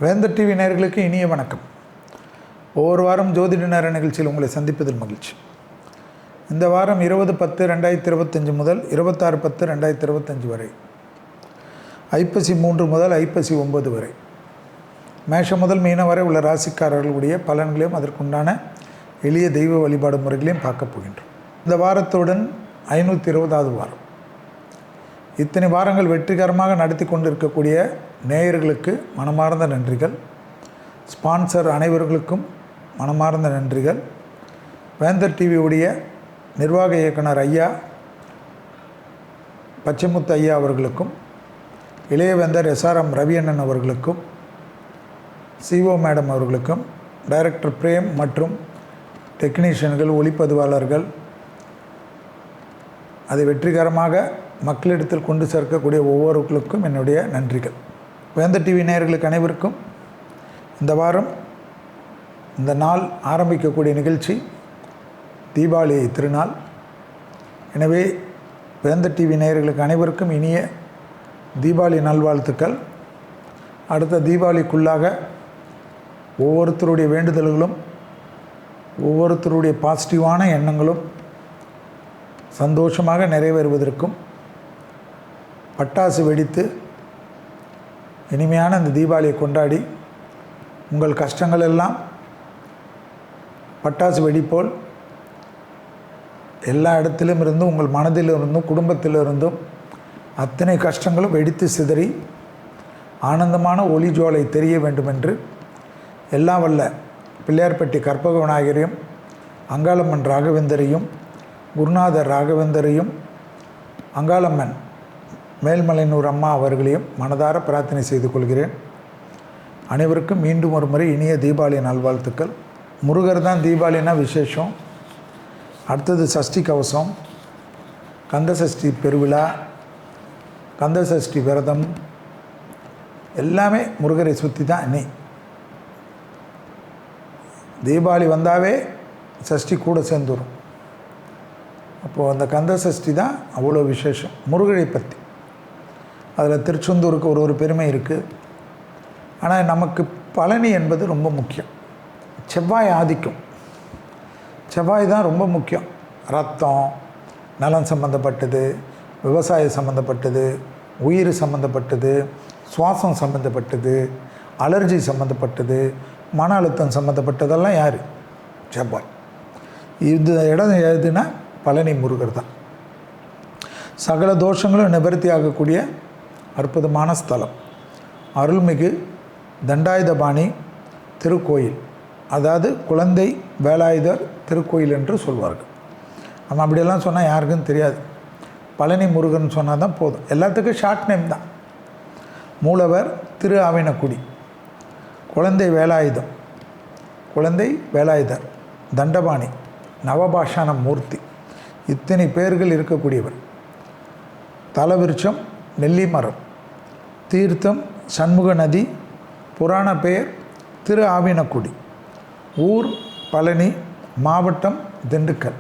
வேந்தர் டிவி நேயர்களுக்கு இனிய வணக்கம். ஒவ்வொரு வாரம் ஜோதிட நேர நிகழ்ச்சியில் உங்களை சந்திப்பதில் மகிழ்ச்சி. இந்த வாரம் 20/10/2025 முதல் 26/10/2025 வரை, ஐப்பசி 3 முதல் ஐப்பசி 9 வரை, மேஷம் முதல் மீனம் வரை உள்ள ராசிக்காரர்களுடைய பலன்களையும் அதற்குண்டான எளிய தெய்வ வழிபாடு முறைகளையும் பார்க்க போகின்றோம். இந்த வாரத்துடன் 520வது வாரம். இத்தனை வாரங்கள் வெற்றிகரமாக நடத்தி கொண்டிருக்கக்கூடிய நேயர்களுக்கு மனமார்ந்த நன்றிகள். ஸ்பான்சர் அனைவர்களுக்கும் மனமார்ந்த நன்றிகள். வேந்தர் டிவியுடைய நிர்வாக இயக்குனர் ஐயா பச்சைமுத்து ஐயா அவர்களுக்கும், இளையவேந்தர் SRM ரவி அண்ணன் அவர்களுக்கும், CO மேடம் அவர்களுக்கும், டைரக்டர் பிரேம் மற்றும் டெக்னீஷியன்கள், ஒளிப்பதிவாளர்கள், அதை வெற்றிகரமாக மக்களிடத்தில் கொண்டு சேர்க்கக்கூடிய ஒவ்வொருவர்களுக்கும் என்னுடைய நன்றிகள். வேந்தர் டிவி நேயர்களுக்கு அனைவருக்கும் இந்த வாரம் இந்த நாள் ஆரம்பிக்கக்கூடிய நிகழ்ச்சி தீபாவளி திருநாள். எனவே வேந்தர் டிவி நேயர்களுக்கு அனைவருக்கும் இனிய தீபாவளி நல்வாழ்த்துக்கள். அடுத்த தீபாவளிக்குள்ளாக ஒவ்வொருத்தருடைய வேண்டுதல்களும் ஒவ்வொருத்தருடைய பாசிட்டிவான எண்ணங்களும் சந்தோஷமாக நிறைவேறுவதற்கும், பட்டாசு வெடித்து இனிமையான இந்த தீபாவளியை கொண்டாடி உங்கள் கஷ்டங்கள் எல்லாம் பட்டாசு வெடிப்போல் எல்லா இடத்திலும் இருந்தும், உங்கள் மனதிலிருந்தும் குடும்பத்திலிருந்தும் அத்தனை கஷ்டங்களும் வெடித்து சிதறி ஆனந்தமான ஒளி ஜுவாலை தெரிய வேண்டுமென்று எல்லாம் வல்ல பிள்ளையார்பட்டி கற்பக விநாயகரையும், அங்காளம்மன் ராகவேந்தரையும், குருநாதர் ராகவேந்தரையும், அங்காளம்மன் மேல்மலையனூர் அம்மா அவர்களையும் மனதார பிரார்த்தனை செய்து கொள்கிறேன். அனைவருக்கும் மீண்டும் ஒரு முறை இனிய தீபாவளி நல்வாழ்த்துக்கள். முருகர் தான் தீபாவளினா விசேஷம். அடுத்தது சஷ்டி கவசம், கந்த சஷ்டி பெருவிழா, கந்த சஷ்டி விரதம், எல்லாமே முருகரை சுற்றி தான். இன்னை தீபாவளி வந்தாவே சஷ்டி கூட சேர்ந்துடும். அப்போது அந்த கந்த சஷ்டி தான் அவ்வளோ விசேஷம் முருகரை பற்றி. அதில் திருச்செந்தூருக்கு ஒரு பெருமை இருக்குது. ஆனால் நமக்கு பழனி என்பது ரொம்ப முக்கியம். செவ்வாய் ஆதிக்கம், செவ்வாய் தான் ரொம்ப முக்கியம். ரத்தம், நலம் சம்மந்தப்பட்டது, விவசாயம் சம்மந்தப்பட்டது, உயிர் சம்மந்தப்பட்டது, சுவாசம் சம்மந்தப்பட்டது, அலர்ஜி சம்மந்தப்பட்டது, மன அழுத்தம் சம்மந்தப்பட்டதெல்லாம் யார்? செவ்வாய். இந்த இடம் எதுனா பழனி முருகர் தான். சகல தோஷங்களும் நிவர்த்தி ஆகக்கூடிய அற்புதமான ஸ்தலம். அருள்மிகு தண்டாயுதபாணி திருக்கோயில், அதாவது குழந்தை வேலாயுதர் திருக்கோயில் என்று சொல்வார்கள். நம்ம அப்படியெல்லாம் சொன்னால் யாருக்கும் தெரியாது. பழனி முருகன் சொன்னால் தான் போதும். எல்லாத்துக்கும் ஷார்ட் நேம் தான். மூலவர் திரு ஆவினக்குடி, குழந்தை வேலாயுதம், குழந்தை வேலாயுதர், தண்டபாணி, நவபாஷான மூர்த்தி, இத்தனை பேர்கள் இருக்கக்கூடியவர். தலவிருட்சம் நெல்லி மரம், தீர்த்தம் சண்முக நதி, புராண பெயர் திரு ஆவினக்குடி, ஊர் பழனி, மாவட்டம் திண்டுக்கல்.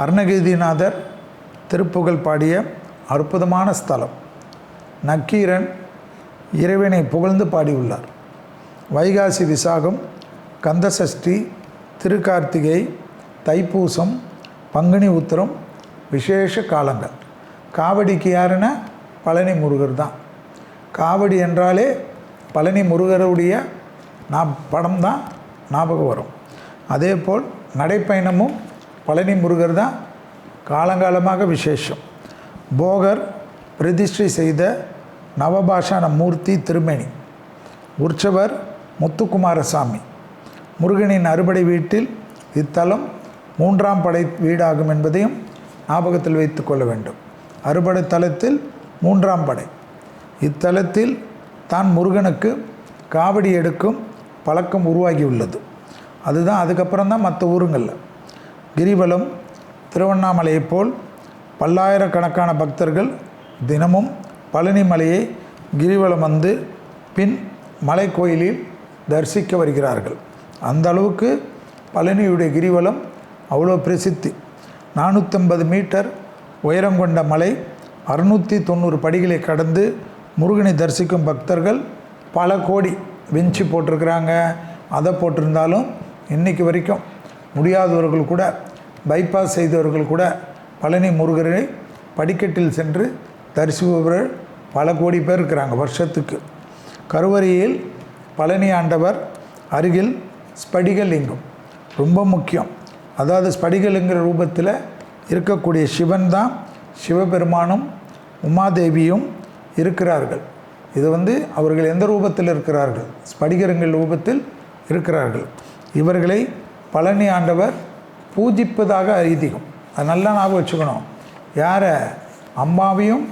அருணகிரிநாதர் திருப்புகழ் பாடிய அற்புதமான ஸ்தலம். நக்கீரன் இறைவனை புகழ்ந்து பாடியுள்ளார். வைகாசி விசாகம், கந்தசஷ்டி, திருக்கார்த்திகை, தைப்பூசம், பங்குனி உத்திரம் விசேஷ காலங்கள். காவடிக்கு யாருன்னா பழனி முருகர் தான். காவடி என்றாலே பழனி முருகருடைய படம் தான் ஞாபகம் வரும். அதே போல் நடைப்பயணமும் பழனி முருகர் தான் காலங்காலமாக விசேஷம். போகர் பிரதிஷ்டை செய்த நவபாஷான மூர்த்தி திருமேனி. உற்சவர் முத்துக்குமாரசாமி. முருகனின் அறுபடை வீட்டில் இத்தலம் 3ஆம் படை வீடாகும் என்பதையும் ஞாபகத்தில் வைத்து கொள்ள வேண்டும். அறுபடை தலத்தில் 3ஆம் படை. இத்தலத்தில் தான் முருகனுக்கு காவடி எடுக்கும் பழக்கம் உருவாகியுள்ளது. அதுதான் அதுக்கப்புறம் தான் மற்ற ஊருங்களில். கிரிவலம் திருவண்ணாமலையை போல் பல்லாயிரக்கணக்கான பக்தர்கள் தினமும் பழனி மலையை கிரிவலம் வந்து பின் மலை கோயிலில் தரிசிக்க வருகிறார்கள். அந்த அளவுக்கு பழனியுடைய கிரிவலம் அவ்வளோ பிரசித்தி. 450 மீட்டர் உயரம் கொண்ட மலை, 690 படிகளை கடந்து முருகனை தரிசிக்கும் பக்தர்கள் பல கோடி. விஞ்சி போட்டிருக்கிறாங்க, அதை போட்டிருந்தாலும் இன்றைக்கி வரைக்கும் முடியாதவர்கள் கூட, பைபாஸ் செய்தவர்கள் கூட பழனி முருகரை படிக்கட்டில் சென்று தரிசிப்பவர்கள் பல கோடி பேர் இருக்கிறாங்க வருஷத்துக்கு. கருவறையில் பழனி ஆண்டவர் அருகில் ஸ்படிகலிங்கம் ரொம்ப முக்கியம். அதாவது ஸ்படிகலிங்கிற ரூபத்தில் இருக்கக்கூடிய சிவன் தான் சிவபெருமானும் உமாதேவியும் இருக்கிறார்கள். இது அவர்கள் எந்த ரூபத்தில் இருக்கிறார்கள்? ஸ்படிகலிங்க ரூபத்தில் இருக்கிறார்கள். இவர்களை பழனி ஆண்டவர் பூஜிப்பதாக ஐதீகம். அது நல்லா ஞாபகம் வச்சுக்கணும். யாரை? அம்மாவையும்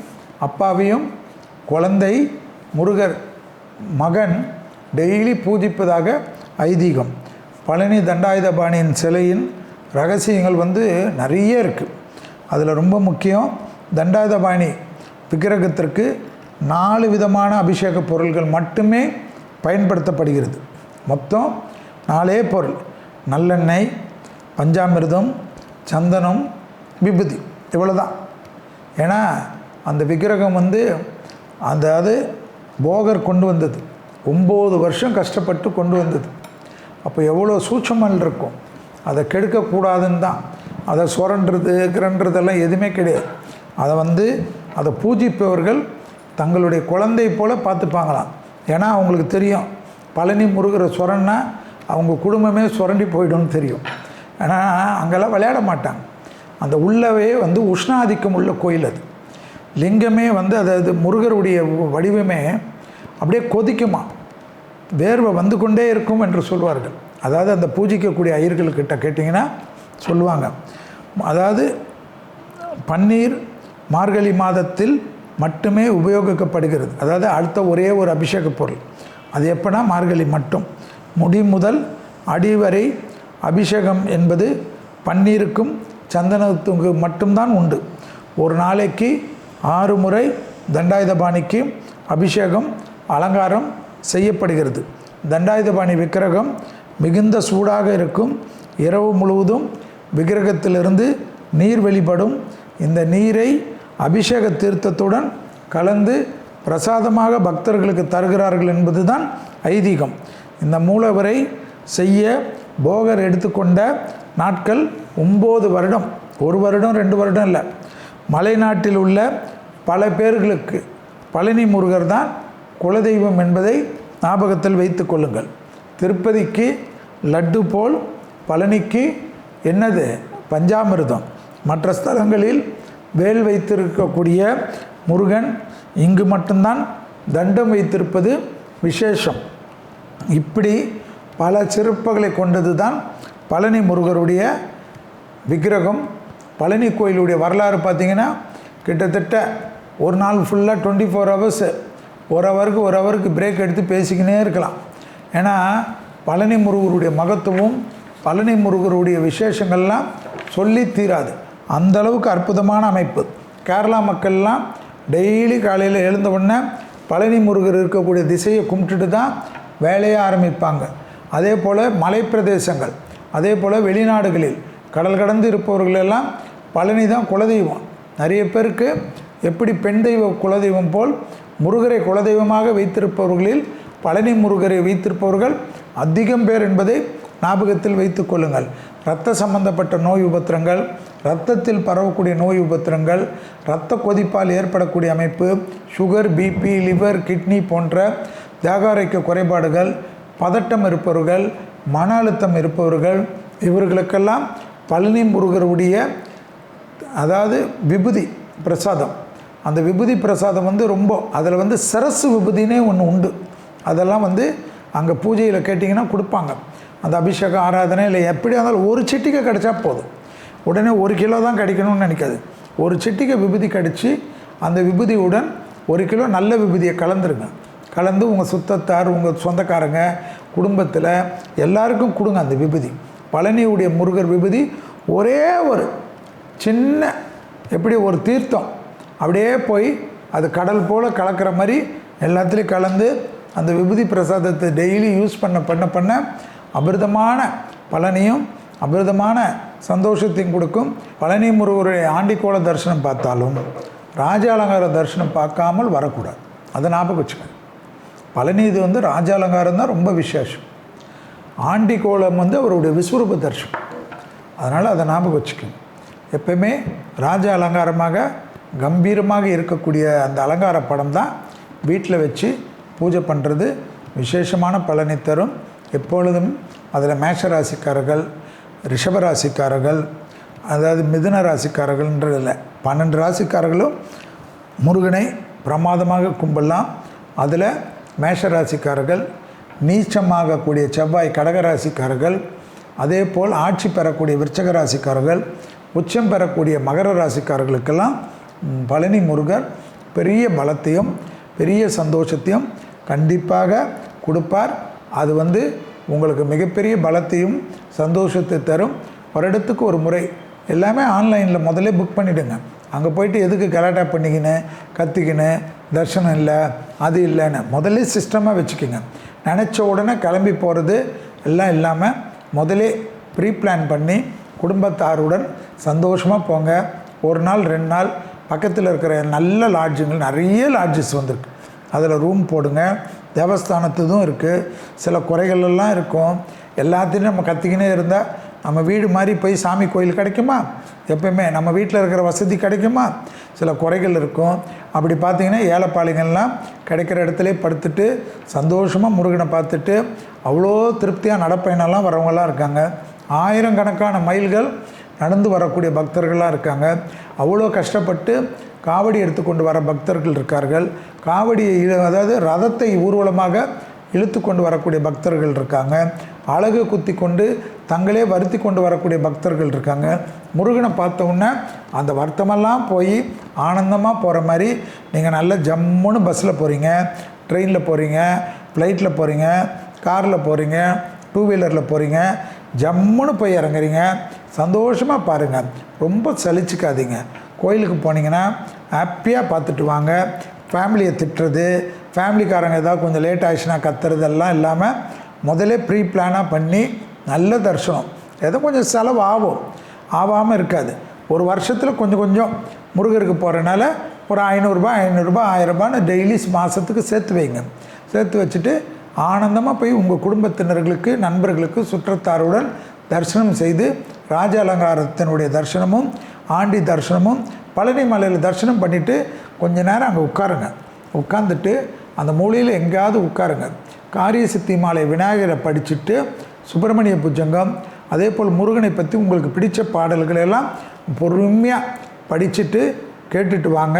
அப்பாவையும் குழந்தை முருகர் மகன் டெய்லி பூஜிப்பதாக ஐதீகம். பழனி தண்டாயுதபாணியின் சிலையின் ரகசியங்கள் நிறைய இருக்குது. அதில் ரொம்ப முக்கியம், தண்டாயுதபாணி விக்கிரகத்திற்கு 4 விதமான அபிஷேக பொருள்கள் மட்டுமே பயன்படுத்தப்படுகிறது. மொத்தம் 4 பொருள்: நல்லெண்ணெய், பஞ்சாமிர்தம், சந்தனம், விபூதி. இவ்வளோதான். ஏன்னா அந்த விக்கிரகம் அதாவது போகர் கொண்டு வந்தது, 9 வருஷம் கஷ்டப்பட்டு கொண்டு வந்தது. அப்போ எவ்வளோ சூட்சமல் இருக்கும். அதை கெடுக்கக்கூடாதுன்னு தான். அதை கிரன்றதெல்லாம் எதுவுமே கிடையாது. அதை அதை பூஜிப்பவர்கள் தங்களுடைய குழந்தை போல் பார்த்துப்பாங்களாம். ஏன்னா அவங்களுக்கு தெரியும், பழனி முருகரை சொரன்னா அவங்க குடும்பமே சுரண்டி போய்டும்னு தெரியும். ஏன்னா அங்கெல்லாம் விளையாட மாட்டாங்க. அந்த உள்ளவே உஷ்ணாதிக்கம் உள்ள கோயில். அது லிங்கமே அதாவது முருகருடைய வடிவமே அப்படியே கொதிக்குமா, வேர்வை கொண்டே இருக்கும் என்று சொல்வார்கள். அதாவது அந்த பூஜிக்கக்கூடிய ஐயர்கள்கிட்ட கேட்டிங்கன்னா சொல்லுவாங்க. அதாவது பன்னீர் மார்கழி மாதத்தில் மட்டுமே உபயோகிக்கப்படுகிறது. அதாவது அடுத்த ஒரே ஒரு அபிஷேக பொருள். அது எப்போனா மார்கழி மட்டும். முடி முதல் அடிவரை அபிஷேகம் என்பது பன்னீருக்கும் சந்தனத்துக்கு மட்டும்தான் உண்டு. ஒரு நாளைக்கு 6 முறை தண்டாயுதபாணிக்கு அபிஷேகம் அலங்காரம் செய்யப்படுகிறது. தண்டாயுதபாணி விக்கிரகம் மிகுந்த சூடாக இருக்கும். இரவு முழுவதும் விக்கிரகத்திலிருந்து நீர் வெளிப்படும். இந்த நீரை அபிஷேக தீர்த்தத்துடன் கலந்து பிரசாதமாக பக்தர்களுக்கு தருகிறார்கள் என்பது தான் ஐதீகம். இந்த மூலவரை செய்ய போகர் எடுத்துக்கொண்ட நாட்கள் 9 வருடம். 1 வருடம் 2 வருடம் இல்லை. மலைநாட்டில் உள்ள பல பேர்களுக்கு பழனி முருகர் தான் குலதெய்வம் என்பதை ஞாபகத்தில் வைத்து கொள்ளுங்கள். திருப்பதிக்கு லட்டு போல் பழனிக்கு என்னது? பஞ்சாமிர்தம். மற்ற ஸ்தலங்களில் வேல் வைத்திருக்கக்கூடிய முருகன் இங்கு மட்டும்தான் தண்டம் வைத்திருப்பது விசேஷம். இப்படி பல சிறப்புகளை கொண்டது தான் பழனி முருகருடைய விக்கிரகம். பழனி கோயிலுடைய வரலாறு பார்த்திங்கன்னா கிட்டத்தட்ட ஒரு நாள் ஃபுல்லாக 24 ஹவர்ஸ், ஒரு ஹவருக்கு பிரேக் எடுத்து பேசிக்கினே இருக்கலாம். ஏன்னா பழனி முருகருடைய மகத்துவம், பழனி முருகருடைய விசேஷங்கள்லாம் சொல்லி தீராது. அந்தளவுக்கு அற்புதமான அமைப்பு. கேரளா மக்கள்லாம் டெய்லி காலையில் எழுந்த உடனே பழனி முருகர் இருக்கக்கூடிய திசையை கும்பிட்டுட்டு தான் வேலையை ஆரம்பிப்பாங்க. அதே போல் மலை பிரதேசங்கள், அதே போல் வெளிநாடுகளில் கடல் கடந்து இருப்பவர்களெல்லாம் பழனி தான் குலதெய்வம். நிறைய பேருக்கு எப்படி பெண் தெய்வ குலதெய்வம் போல் முருகரை குலதெய்வமாக வைத்திருப்பவர்களில் பழனி முருகரை வைத்திருப்பவர்கள் அதிகம் பேர் என்பதை ஞாபகத்தில் வைத்து கொள்ளுங்கள். இரத்த சம்பந்தப்பட்ட நோய் உபத்திரங்கள், இரத்தத்தில் பரவக்கூடிய நோய் உபத்திரங்கள், இரத்த கொதிப்பால் ஏற்படக்கூடிய அமைப்பு, சுகர், பிபி, லிவர், கிட்னி போன்ற தேகாரோக்கிய குறைபாடுகள், பதட்டம் இருப்பவர்கள், மன அழுத்தம் இருப்பவர்கள், இவர்களுக்கெல்லாம் பழனி முருகருடைய அதாவது விபூதி பிரசாதம், அந்த விபூதி பிரசாதம் ரொம்ப அதில் சரசு விபூதினே ஒன்று உண்டு. அதெல்லாம் அங்கே பூஜையில் கேட்டிங்கன்னா கொடுப்பாங்க. அந்த அபிஷேக ஆராதனை இல்லை எப்படி இருந்தாலும் ஒரு சிட்டிகை கிடச்சா போதும். உடனே 1 கிலோ தான் கிடைக்கணும்னு நினைக்காது. ஒரு சிட்டிகை விபூதி கடித்து அந்த விபூதியுடன் 1 கிலோ நல்ல விபூதியை கலந்துருங்க. கலந்து உங்கள் சுத்தத்தார், உங்கள் சொந்தக்காரங்க, குடும்பத்தில் எல்லாருக்கும் கொடுங்க அந்த விபூதி. பழனியுடைய முருகர் விபூதி ஒரே ஒரு சின்ன எப்படி ஒரு தீர்த்தம் அப்படியே போய் அது கடல் போல் கலக்கிற மாதிரி எல்லாத்துலேயும் கலந்து அந்த விபூதி பிரசாதத்தை டெய்லி யூஸ் பண்ண அமிர்தமான பலனையும் அமிர்தமான சந்தோஷத்தையும் கொடுக்கும். பழனி முருகருடைய ஆண்டிக்கோள தரிசனம் பார்த்தாலும் ராஜ அலங்கார தரிசனம் பார்க்காமல் வரக்கூடாது. அதை ஞாபகம் வச்சுக்கோங்க. பழனி இது வந்து ராஜ அலங்காரம் தான் ரொம்ப விசேஷம். ஆண்டி கோலம் வந்து அவருடைய விஸ்வரூப தரிசனம். அதனால் அதை ஞாபகம் வச்சுக்கணும். எப்பயுமே ராஜ அலங்காரமாக கம்பீரமாக இருக்கக்கூடிய அந்த அலங்கார படம் தான் வீட்டில் வச்சு பூஜை பண்ணுறது விசேஷமான பலனை தரும். எப்பொழுதும் அதில் மேஷ ராசிக்காரர்கள், ரிஷப ராசிக்காரர்கள், அதாவது மிதுன ராசிக்காரர்கள்ன்றதில்ல, 12 ராசிக்காரர்களும் முருகனை பிரமாதமாக கும்பிடலாம். அதில் மேஷ ராசிக்காரர்கள், நீச்சமாகக்கூடிய செவ்வாய் கடக ராசிக்காரர்கள், அதே போல் ஆட்சி பெறக்கூடிய விருச்சக ராசிக்காரர்கள், உச்சம் பெறக்கூடிய மகர ராசிக்காரர்களுக்கெல்லாம் பழனி முருகர் பெரிய பலத்தையும் பெரிய சந்தோஷத்தையும் கண்டிப்பாக கொடுப்பார். அது வந்து உங்களுக்கு மிகப்பெரிய பலத்தையும் சந்தோஷத்தை தரும். வருடத்துக்கு ஒரு முறை எல்லாமே ஆன்லைனில் முதல்ல புக் பண்ணிவிடுங்க. அங்கே போயிட்டு எதுக்கு கலாட்டா பண்ணிக்கின்னு கத்திக்கின்னு தர்ஷனம் இல்லை அது இல்லைன்னு முதல்ல சிஸ்டமாக வச்சுக்கோங்க. நினச்ச உடனே கிளம்பி போகிறது எல்லாம் இல்லாமல் முதலே ப்ரீ பிளான் பண்ணி குடும்பத்தாருடன் சந்தோஷமாக போங்க. ஒரு நாள் 2 நாள் பக்கத்தில் இருக்கிற நல்ல லாட்ஜுங்கள், நிறைய லாட்ஜஸ் வந்திருக்கு, அதில் ரூம் போடுங்க. தேவஸ்தானத்துதும் இருக்குது. சில குறைகளெல்லாம் இருக்கும். எல்லாத்தையும் நம்ம கத்திக்கினே இருந்தால் நம்ம வீடு மாதிரி போய் சாமி கோயில் கிடைக்குமா? எப்பயுமே நம்ம வீட்டில் இருக்கிற வசதி கிடைக்குமா? சில குறைகள் இருக்கும். அப்படி பார்த்திங்கன்னா ஏழைப்பாளையங்கள்லாம் கிடைக்கிற இடத்துல படுத்துட்டு சந்தோஷமாக முருகனை பார்த்துட்டு அவ்வளோ திருப்தியாக நடப்பயணம்லாம் வரவங்களாம் இருக்காங்க. 1000 கணக்கான மைல்கள் நடந்து வரக்கூடிய பக்தர்களாக இருக்காங்க. அவ்வளோ கஷ்டப்பட்டு காவடி எடுத்துக்கொண்டு வர பக்தர்கள் இருக்கார்கள். காவடியை அதாவது ரதத்தை ஊர்வலமாக இழுத்து கொண்டு வரக்கூடிய பக்தர்கள் இருக்காங்க. அழகு குத்தி கொண்டு தங்களே வருத்தி கொண்டு வரக்கூடிய பக்தர்கள் இருக்காங்க. முருகனை பார்த்தோன்னே அந்த வருத்தமெல்லாம் போய் ஆனந்தமாக போகிற மாதிரி நீங்கள் நல்ல ஜம்முன்னு பஸ்ஸில் போகிறீங்க, ட்ரெயினில் போகிறீங்க, ஃப்ளைட்டில் போகிறீங்க, காரில் போகிறீங்க, 2 வீலரில் போகிறீங்க, ஜம்முன்னு போய் இறங்குறீங்க. சந்தோஷமாக பாருங்கள், ரொம்ப சலிச்சிக்காதீங்க. கோயிலுக்கு போனீங்கன்னா ஹாப்பியாக பார்த்துட்டு வாங்க. ஃபேமிலியை திட்டுறது, ஃபேமிலிக்காரங்க ஏதாவது கொஞ்சம் லேட் ஆகிடுச்சுன்னா கத்துறதெல்லாம் இல்லாமல் முதலே ப்ரீ பிளானாக பண்ணி நல்ல தரிசனம். ஏதோ கொஞ்சம் செலவு ஆகாமல் இருக்காது. ஒரு வருஷத்தில் கொஞ்சம் கொஞ்சம் முருகருக்கு போகிறனால ஒரு 500 1000 டெய்லி மாதத்துக்கு சேர்த்து வைங்க. சேர்த்து வச்சுட்டு ஆனந்தமாக போய் உங்கள் குடும்பத்தினர்களுக்கு, நண்பர்களுக்கு, சுற்றத்தாருடன் தரிசனம் செய்து ராஜ அலங்காரத்தினுடைய தரிசனமும் ஆண்டி தரிசனமும் பழனி மலையில் தரிசனம் பண்ணிவிட்டு கொஞ்ச நேரம் அங்கே உட்காருங்க. உட்காந்துட்டு அந்த மூலையில் எங்கேயாவது உட்காருங்க. காரிய சித்தி மாலை விநாயகரை படிச்சுட்டு சுப்பிரமணிய புஜங்கம், அதே போல் முருகனை பற்றி உங்களுக்கு பிடித்த பாடல்களெல்லாம் பொறுமையாக படிச்சுட்டு கேட்டுட்டு வாங்க.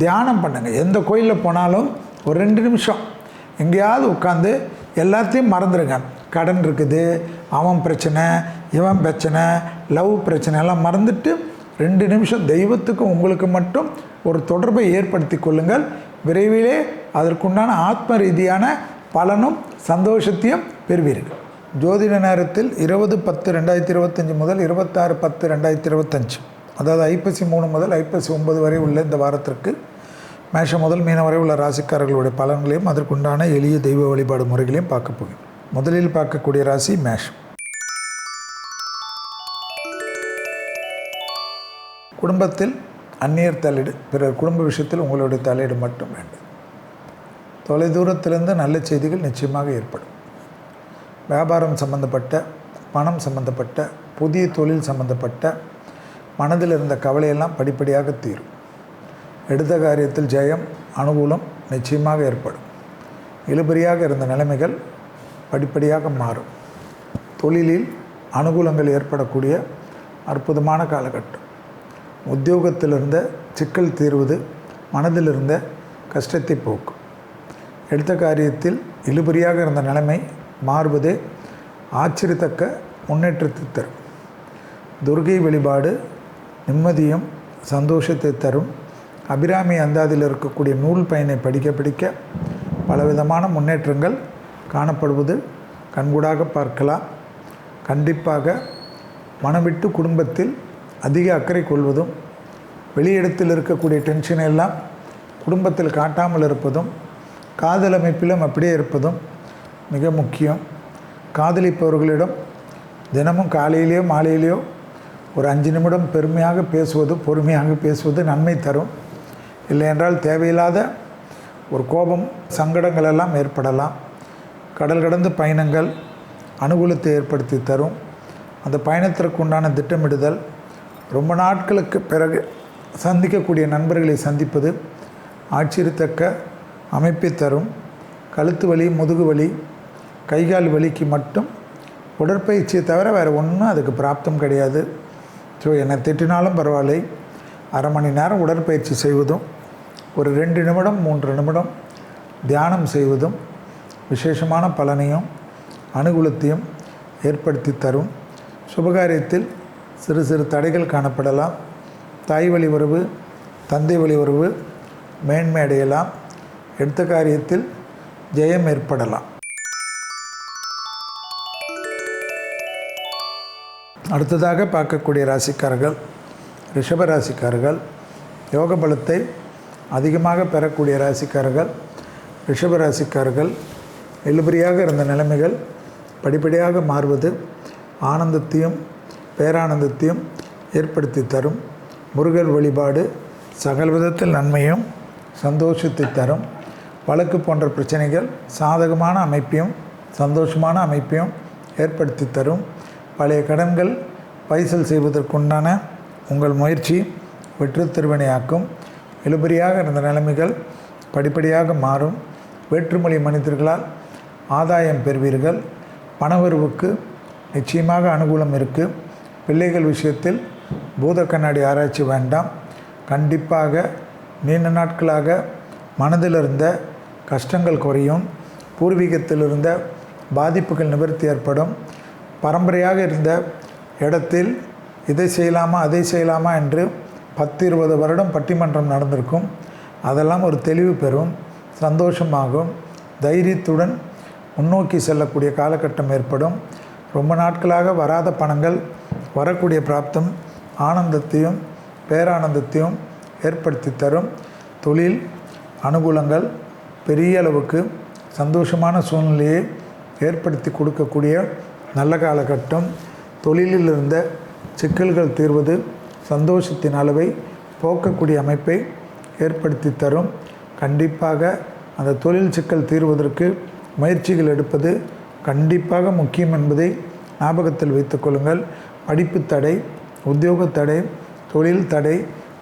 தியானம் பண்ணுங்கள். எந்த கோயிலில் போனாலும் ஒரு 2 நிமிஷம் எங்கேயாவது உட்காந்து எல்லாத்தையும் மறந்துடுங்க. கடன் இருக்குது, அவன் பிரச்சனை, இவன் பிரச்சனை, லவ் பிரச்சனை எல்லாம் மறந்துட்டு 2 நிமிஷம் தெய்வத்துக்கும் உங்களுக்கு மட்டும் ஒரு தொடர்பை ஏற்படுத்தி கொள்ளுங்கள். விரைவிலே அதற்குண்டான ஆத்ம ரீதியான பலனும் சந்தோஷத்தையும் பெறுவீர்கள். ஜோதிட நேரத்தில் 20/10/2025 முதல் 26/10/2025, அதாவது ஐப்பசி 3 முதல் ஐப்பசி 9 வரை உள்ள இந்த வாரத்திற்கு மேஷம் முதல் மீனம் வரை உள்ள ராசிக்காரர்களுடைய பலன்களையும் அதற்குண்டான எளிய தெய்வ வழிபாடு முறைகளையும் பார்க்க போகிறோம். முதலில் பார்க்கக்கூடிய ராசி மேஷம். குடும்பத்தில் அந்நியர் தலையீடு, பிறர் குடும்ப விஷயத்தில் உங்களுடைய தலையீடு மட்டும் வேண்டும். தொலைதூரத்திலிருந்து நல்ல செய்திகள் நிச்சயமாக ஏற்படும். வியாபாரம் சம்பந்தப்பட்ட, பணம் சம்பந்தப்பட்ட, புதிய தொழில் சம்பந்தப்பட்ட மனதில் இருந்த கவலையெல்லாம் படிப்படியாக தீரும். எடுத்த காரியத்தில் ஜெயம், அனுகூலம் நிச்சயமாக ஏற்படும். இழுபறியாக இருந்த நிலைமைகள் படிப்படியாக மாறும். தொழிலில் அனுகூலங்கள் ஏற்படக்கூடிய அற்புதமான காலகட்டம். உத்தியோகத்தில் இருந்த சிக்கல் தீர்வது, மனதில் இருந்த கஷ்டத்தை போக்கும். எடுத்த காரியத்தில் இழுபறியாக இருந்த நிலைமை மாறுவதே ஆச்சரியத்தக்க முன்னேற்றத்தை தரும். துர்கை வழிபாடு நிம்மதியும் சந்தோஷத்தை தரும். அபிராமி அந்தாதியில் இருக்கக்கூடிய நூல் பயனை படிக்க பலவிதமான முன்னேற்றங்கள் காணப்படுவது கண்கூடாக பார்க்கலாம். கண்டிப்பாக மனவிட்டு குடும்பத்தில் அதிக அக்கறை கொள்வதும், வெளியிடத்தில் இருக்கக்கூடிய டென்ஷனை எல்லாம் குடும்பத்தில் காட்டாமல் இருப்பதும், காதல் அமைப்பிலும் அப்படியே இருப்பதும் மிக முக்கியம். காதலிப்பவர்களிடம் தினமும் காலையிலேயோ மாலையிலேயோ ஒரு 5 நிமிடம் பெருமையாக பேசுவது, பொறுமையாக பேசுவது நன்மை தரும். இல்லை என்றால் தேவையில்லாத ஒரு கோபம், சங்கடங்கள் எல்லாம் ஏற்படலாம். கடல் கடந்த பயணங்கள் அனுகூலத்தை ஏற்படுத்தி தரும். அந்த பயணத்திற்கு உண்டான திட்டமிடுதல், ரொம்ப நாட்களுக்கு பிறகு சந்திக்கக்கூடிய நண்பர்களை சந்திப்பது ஆச்சரியத்தக்க அமைப்பை தரும். கழுத்து வலி, முதுகு வலி, கைகால் வலிக்கு மட்டும் உடற்பயிற்சியை தவிர வேறு ஒன்றும் அதுக்கு பிராப்தம் கிடையாது. ஸோ என்னை திட்டினாலும் பரவாயில்லை, அரை மணி நேரம் உடற்பயிற்சி செய்வதும், ஒரு 2 நிமிடம் 3 நிமிடம் தியானம் செய்வதும் விசேஷமான பலனையும் அனுகூலத்தையும் ஏற்படுத்தி தரும். சுபகாரியத்தில் சிறு சிறு தடைகள் காணப்படலாம். தாய் வழி உறவு, தந்தை வழி உறவு மேன்மை அடையலாம். எடுத்த காரியத்தில் ஜெயம் ஏற்படலாம். அடுத்ததாக பார்க்கக்கூடிய ராசிக்காரர்கள் ரிஷப ராசிக்காரர்கள். யோக பலத்தை அதிகமாக பெறக்கூடிய ராசிக்காரர்கள் ரிஷப ராசிக்காரர்கள். இழுபறியாக இருந்த நிலைமைகள் படிப்படியாக மாறுவது ஆனந்தத்தையும் பேரானந்தத்தையும் ஏற்படுத்தி தரும். முருகர் வழிபாடு சகல விதத்தில் நன்மையும் சந்தோஷத்தை தரும். வழக்கு போன்ற பிரச்சனைகள் சாதகமான அமைப்பையும் சந்தோஷமான அமைப்பையும் ஏற்படுத்தி தரும். பழைய கடன்கள் பைசல் செய்வதற்குண்டான உங்கள் முயற்சி வெற்றி திருவினையாக்கும். இழுபறியாக இருந்த நிலைமைகள் படிப்படியாக மாறும். வேற்றுமொழி மனிதர்களால் ஆதாயம் பெறுவீர்கள். பணவரவுக்கு நிச்சயமாக அனுகூலம் இருக்குது. பிள்ளைகள் விஷயத்தில் பூத கண்ணாடி ஆராய்ச்சி வேண்டாம். கண்டிப்பாக நீண்ட நாட்களாக மனதில் இருந்த கஷ்டங்கள் குறையும். பூர்வீகத்தில் இருந்த பாதிப்புகள் நிவர்த்தி ஏற்படும். பரம்பரையாக இருந்த இடத்தில் இதை செய்யலாமா அதை செய்யலாமா என்று 10-20 வருடம் பட்டிமன்றம் நடந்திருக்கும். அதெல்லாம் ஒரு தெளிவு பெறும். சந்தோஷமாகும். தைரியத்துடன் முன்னோக்கி செல்லக்கூடிய காலகட்டம் ஏற்படும். ரொம்ப நாட்களாக வராத பணங்கள் வரக்கூடிய பிராப்தம் ஆனந்தத்தையும் பேரானந்தத்தையும் ஏற்படுத்தி தரும். தொழில் அனுகூலங்கள் பெரிய அளவுக்கு சந்தோஷமான சூழ்நிலையை ஏற்படுத்தி கொடுக்கக்கூடிய நல்ல காலகட்டம். தொழிலில் இருந்த சிக்கல்கள் தீர்வது சந்தோஷத்தின் அளவை போக்கக்கூடிய அமைப்பை ஏற்படுத்தி தரும். கண்டிப்பாக அந்த தொழில் சிக்கல் தீர்வதற்கு முயற்சிகள் எடுப்பது கண்டிப்பாக முக்கியம் என்பதை ஞாபகத்தில் வைத்துக்கொள்ளுங்கள். படிப்பு தடை, உத்தியோக தடை, தொழில் தடை,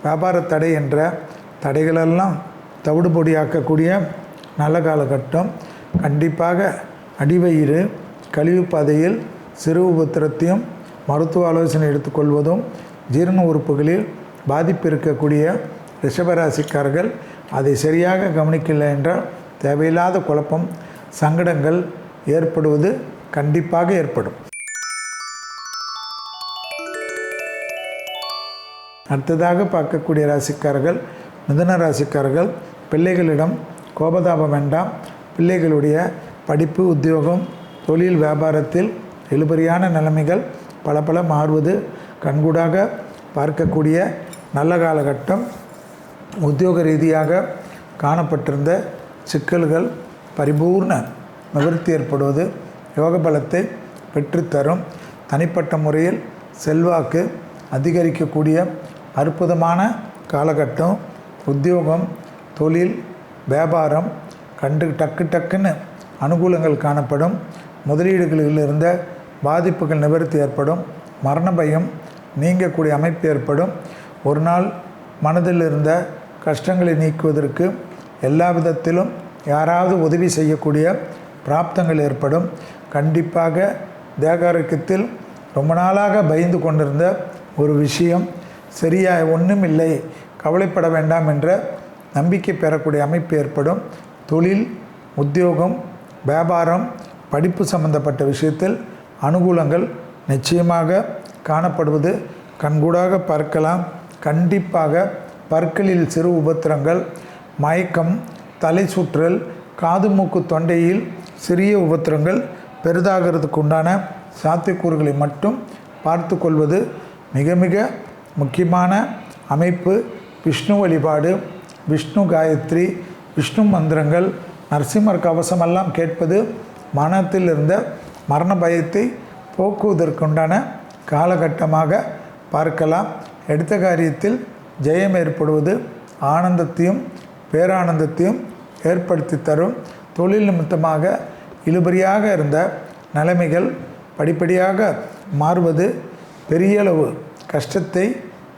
வியாபார தடை என்ற தடைகளெல்லாம் தவிடுபொடியாக்கக்கூடிய நல்ல காலகட்டம். கண்டிப்பாக அடிவயிறு கழிவு பாதையில் சிறு உபத்திரத்தையும் மருத்துவ ஆலோசனை எடுத்துக்கொள்வதும் ஜீரண உறுப்புகளில் பாதிப்பு இருக்கக்கூடிய ரிஷபராசிக்காரர்கள் அதை சரியாக கவனிக்கலை என்றால் தேவையில்லாத குழப்பம் சங்கடங்கள் ஏற்படுவது கண்டிப்பாக ஏற்படும். அடுத்ததாக பார்க்கக்கூடிய ராசிக்காரர்கள் மிதுன ராசிக்காரர்கள். பிள்ளைகளிடம் கோபதாபம் வேண்டாம். பிள்ளைகளுடைய படிப்பு, உத்தியோகம், தொழில், வியாபாரத்தில் இழுபறியான நிலைமைகள் பல மாறுவது கண்கூடாக பார்க்கக்கூடிய நல்ல காலகட்டம். உத்தியோக ரீதியாக காணப்பட்டிருந்த சிக்கல்கள் பரிபூர்ண நிவர்த்தி ஏற்படுவது யோக பலத்தை பெற்றுத்தரும். தனிப்பட்ட முறையில் செல்வாக்கு அதிகரிக்கக்கூடிய அற்புதமான காலகட்டம். உத்தியோகம், தொழில், வியாபாரம் டக்குன்னு அனுகூலங்கள் காணப்படும். முதலீடுகளில் இருந்த பாதிப்புகள் நிவர்த்தி ஏற்படும். மரண பயம் நீங்கக்கூடிய அமைப்பு ஏற்படும். ஒரு நாள் மனதில் இருந்த கஷ்டங்களை நீக்குவதற்கு எல்லா விதத்திலும் யாராவது உதவி செய்யக்கூடிய பிராப்தங்கள் ஏற்படும். கண்டிப்பாக தேகாரோக்கியத்தில் ரொம்ப நாளாக பயந்து கொண்டிருந்த ஒரு விஷயம் சரியாக ஒன்றும் இல்லை, கவலைப்பட வேண்டாம் என்ற நம்பிக்கை பெறக்கூடிய அமைப்பு ஏற்படும். தொழில், உத்தியோகம், வியாபாரம், படிப்பு சம்பந்தப்பட்ட விஷயத்தில் அனுகூலங்கள் நிச்சயமாக காணப்படுவது கண்கூடாக பார்க்கலாம். கண்டிப்பாக பற்களில் சிறு உபத்திரங்கள், மயக்கம், தலை சுற்றல், காது மூக்கு தொண்டையில் சிறிய உபத்திரங்கள் பெரிதாகிறதுக்கு உண்டான சாத்தியக்கூறுகளை மட்டும் பார்த்து கொள்வது மிக மிக முக்கியமான அமைப்பு. விஷ்ணு வழிபாடு, விஷ்ணு காயத்ரி, விஷ்ணு மந்திரங்கள், நரசிம்மர் கவசமெல்லாம் கேட்பது மனத்தில் இருந்த மரண பயத்தை போக்குவதற்குண்டான காலகட்டமாக பார்க்கலாம். எடுத்த காரியத்தில் ஜெயம் ஏற்படுவது ஆனந்தத்தையும் பேரானந்தத்தையும் ஏற்படுத்தி தரும். தொழில் நிமித்தமாக இழுபறியாக இருந்த நிலைமைகள் படிப்படியாக மாறுவது பெரியளவு கஷ்டத்தை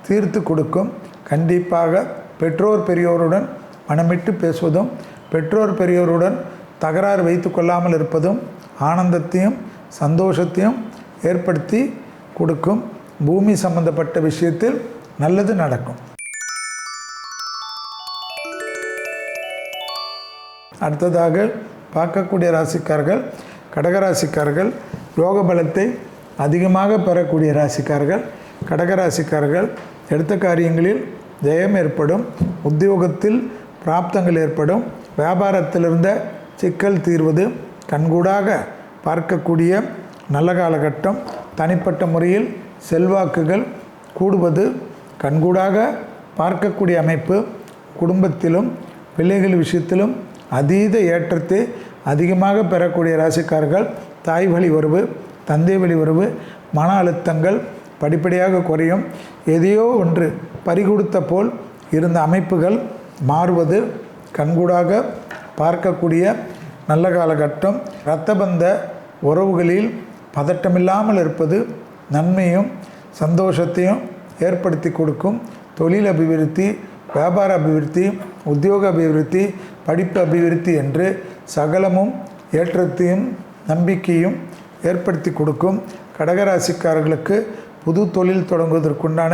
தீர்த்து கொடுக்கும். கண்டிப்பாக பெற்றோர் பெரியோருடன் மனமிட்டு பேசுவதும் பெற்றோர் பெரியோருடன் தகராறு வைத்து கொள்ளாமல் இருப்பதும் ஆனந்தத்தையும் சந்தோஷத்தையும் ஏற்படுத்தி கொடுக்கும். பூமி சம்பந்தப்பட்ட விஷயத்தில் நல்லது நடக்கும். அடுத்ததாக பார்க்கக்கூடிய ராசிக்காரர்கள் கடகராசிக்காரர்கள். யோக பலத்தை அதிகமாக பெறக்கூடிய ராசிக்காரர்கள் கடகராசிக்காரர்கள். எடுத்த காரியங்களில் ஜெயம் ஏற்படும். உத்தியோகத்தில் பிராப்தங்கள் ஏற்படும். வியாபாரத்திலிருந்த சிக்கல் தீர்வது கண்கூடாக பார்க்கக்கூடிய நல்ல காலகட்டம். தனிப்பட்ட முறையில் செல்வாக்குகள் கூடுவது கண்கூடாக பார்க்கக்கூடிய அமைப்பு. குடும்பத்திலும் பிள்ளைகள் விஷயத்திலும் அதீத ஏற்றத்தை அதிகமாக பெறக்கூடிய ராசிக்காரர்கள். தாய் வழி உறவு தந்தை வழி உறவு மன அழுத்தங்கள் படிப்படியாக குறையும். எதையோ ஒன்று பறிகொடுத்த போல் இருந்த அமைப்புகள் மாறுவது கண்கூடாக பார்க்கக்கூடிய நல்ல காலகட்டம். இரத்தபந்த உறவுகளில் பதட்டமில்லாமல் இருப்பது நன்மையும் சந்தோஷத்தையும் ஏற்படுத்தி கொடுக்கும். தொழில் அபிவிருத்தி வியாபார அபிவிருத்தி உத்தியோக அபிவிருத்தி படிப்பு அபிவிருத்தி என்று சகலமும் ஏற்றத்தையும் நம்பிக்கையும் ஏற்படுத்தி கொடுக்கும். கடகராசிக்காரர்களுக்கு புது தொழில் தொடங்குவதற்குண்டான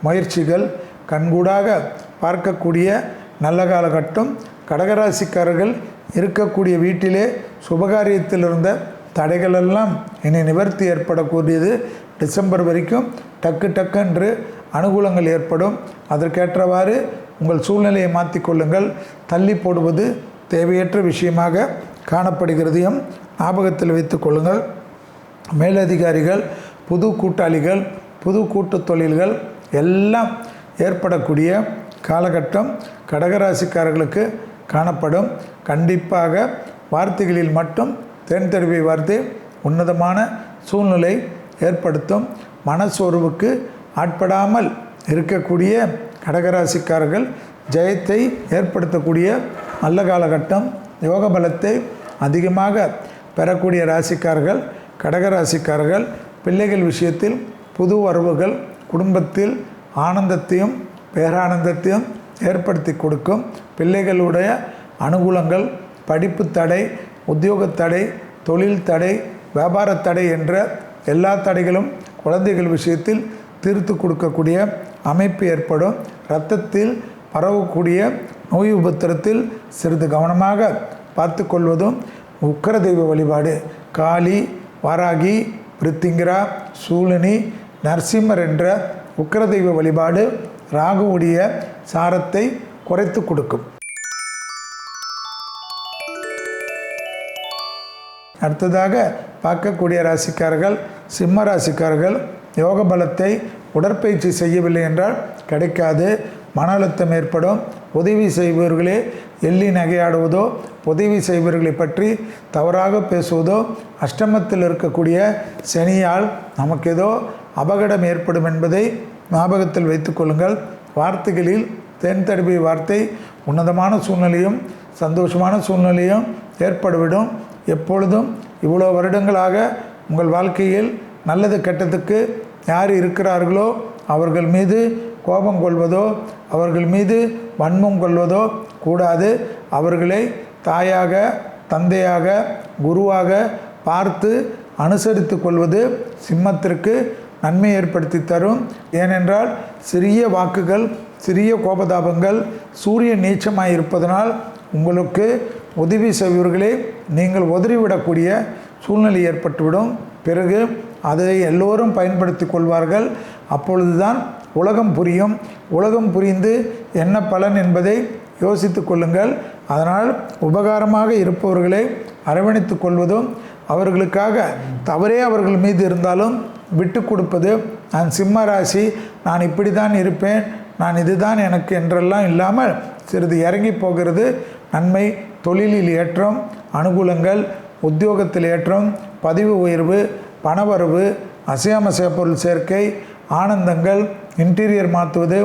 முயற்சிகள் கண்கூடாக பார்க்கக்கூடிய நல்ல காலகட்டம். கடகராசிக்காரர்கள் இருக்கக்கூடிய வீட்டிலே சுபகாரியத்தில் இருந்த தடைகளெல்லாம் இனி நிவர்த்தி ஏற்படக்கூடியது. டிசம்பர் வரைக்கும் டக்கு அனுகூலங்கள் ஏற்படும். அதற்கேற்றவாறு உங்கள் சூழ்நிலையை மாற்றிக்கொள்ளுங்கள். தள்ளி போடுவது தேவையற்ற விஷயமாக காணப்படுகிறதையும் ஞாபகத்தில் வைத்து கொள்ளுங்கள். மேலதிகாரிகள் புது கூட்டாளிகள் புது கூட்டு தொழில்கள் எல்லாம் ஏற்படக்கூடிய காலகட்டம் கடகராசிக்காரர்களுக்கு காணப்படும். கண்டிப்பாக வார்த்தைகளில் மட்டும் தேன் தருவிய வார்த்தை உன்னதமான சூழ்நிலை ஏற்படுத்தும். மனசோர்வுக்கு ஆட்படாமல் இருக்கக்கூடிய கடகராசிக்காரர்கள் ஜெயத்தை ஏற்படுத்தக்கூடிய நல்ல காலகட்டம். யோக பலத்தை அதிகமாக பெறக்கூடிய ராசிக்காரர்கள் கடகராசிக்காரர்கள். பிள்ளைகள் விஷயத்தில் புது வரவுகள் குடும்பத்தில் ஆனந்தத்தையும் பேரானந்தத்தையும் ஏற்படுத்தி கொடுக்கும். பிள்ளைகளுடைய அனுகூலங்கள் படிப்பு தடை உத்தியோக தடை தொழில் தடை வியாபார தடை என்ற எல்லா தடைகளும் குழந்தைகள் விஷயத்தில் தீர்த்து கொடுக்கக்கூடிய அமைப்பு ஏற்படும். இரத்தத்தில் பரவக்கூடிய நோய் உபத்திரத்தில் சிறிது கவனமாக பார்த்து கொள்வதும். உக்கர தெய்வ வழிபாடு காளி வாராகி பிரித்திங்கிரா சூலினி நரசிம்மர் என்ற உக்கர தெய்வ வழிபாடு ராகுவுடைய சாரத்தை குறைத்து கொடுக்கும். அடுத்ததாக பார்க்கக்கூடிய ராசிக்காரர்கள் சிம்ம ராசிக்காரர்கள். யோக பலத்தை உடற்பயிற்சி செய்யவில்லை என்றால் கிடைக்காது. மன அழுத்தம் ஏற்படும். உதவி செய்பவர்களே எள்ளி நகையாடுவதோ உதவி செய்பவர்களை பற்றி தவறாக பேசுவதோ அஷ்டமத்தில் இருக்கக்கூடிய சனியால் நமக்கு ஏதோ அபகடம் ஏற்படும் என்பதை ஞாபகத்தில் வைத்து கொள்ளுங்கள். வார்த்தைகளில் தேன் தடுப்பிய வார்த்தை உன்னதமான சூழ்நிலையும் சந்தோஷமான சூழ்நிலையும் ஏற்படுவிடும். எப்பொழுதும் இவ்வளோ வருடங்களாக உங்கள் வாழ்க்கையில் நல்லது கெட்டதுக்கு யார் இருக்கிறார்களோ அவர்கள் மீது கோபம் கொள்வதோ அவர்கள் மீது வன்மம் கொள்வதோ கூடாது. அவர்களை தாயாக தந்தையாக குருவாக பார்த்து அனுசரித்து கொள்வது சிம்மத்திற்கு நன்மை ஏற்படுத்தி தரும். ஏனென்றால் சிறிய வாக்குகள் சிறிய கோபதாபங்கள் சூரிய நீச்சமாக இருப்பதனால் உங்களுக்கு உதவி செய்வர்களே நீங்கள் உதறிவிடக்கூடிய சூழ்நிலை ஏற்பட்டுவிடும். பிறகு அதை எல்லோரும் பயன்படுத்தி கொள்வார்கள். அப்பொழுதுதான் உலகம் புரியும். உலகம் புரிந்து என்ன பலன் என்பதை யோசித்து கொள்ளுங்கள். அதனால் உபகாரமாக இருப்பவர்களை அரவணைத்து கொள்வதும் அவர்களுக்காக தவறே அவர்கள் மீது இருந்தாலும் விட்டு கொடுப்பது. நான் சிம்ம ராசி நான் இப்படி தான் இருப்பேன் நான் இதுதான் எனக்கு என்றெல்லாம் இல்லாமல் சிறிது இறங்கி போகிறது நன்மை. தொழிலில் ஏற்றம் அனுகூலங்கள் உத்தியோகத்தில் ஏற்றம் பதிவு உயர்வு பணவரவு அசையாமசைய பொருள் சேர்க்கை ஆனந்தங்கள் இன்டீரியர் மாற்றுவது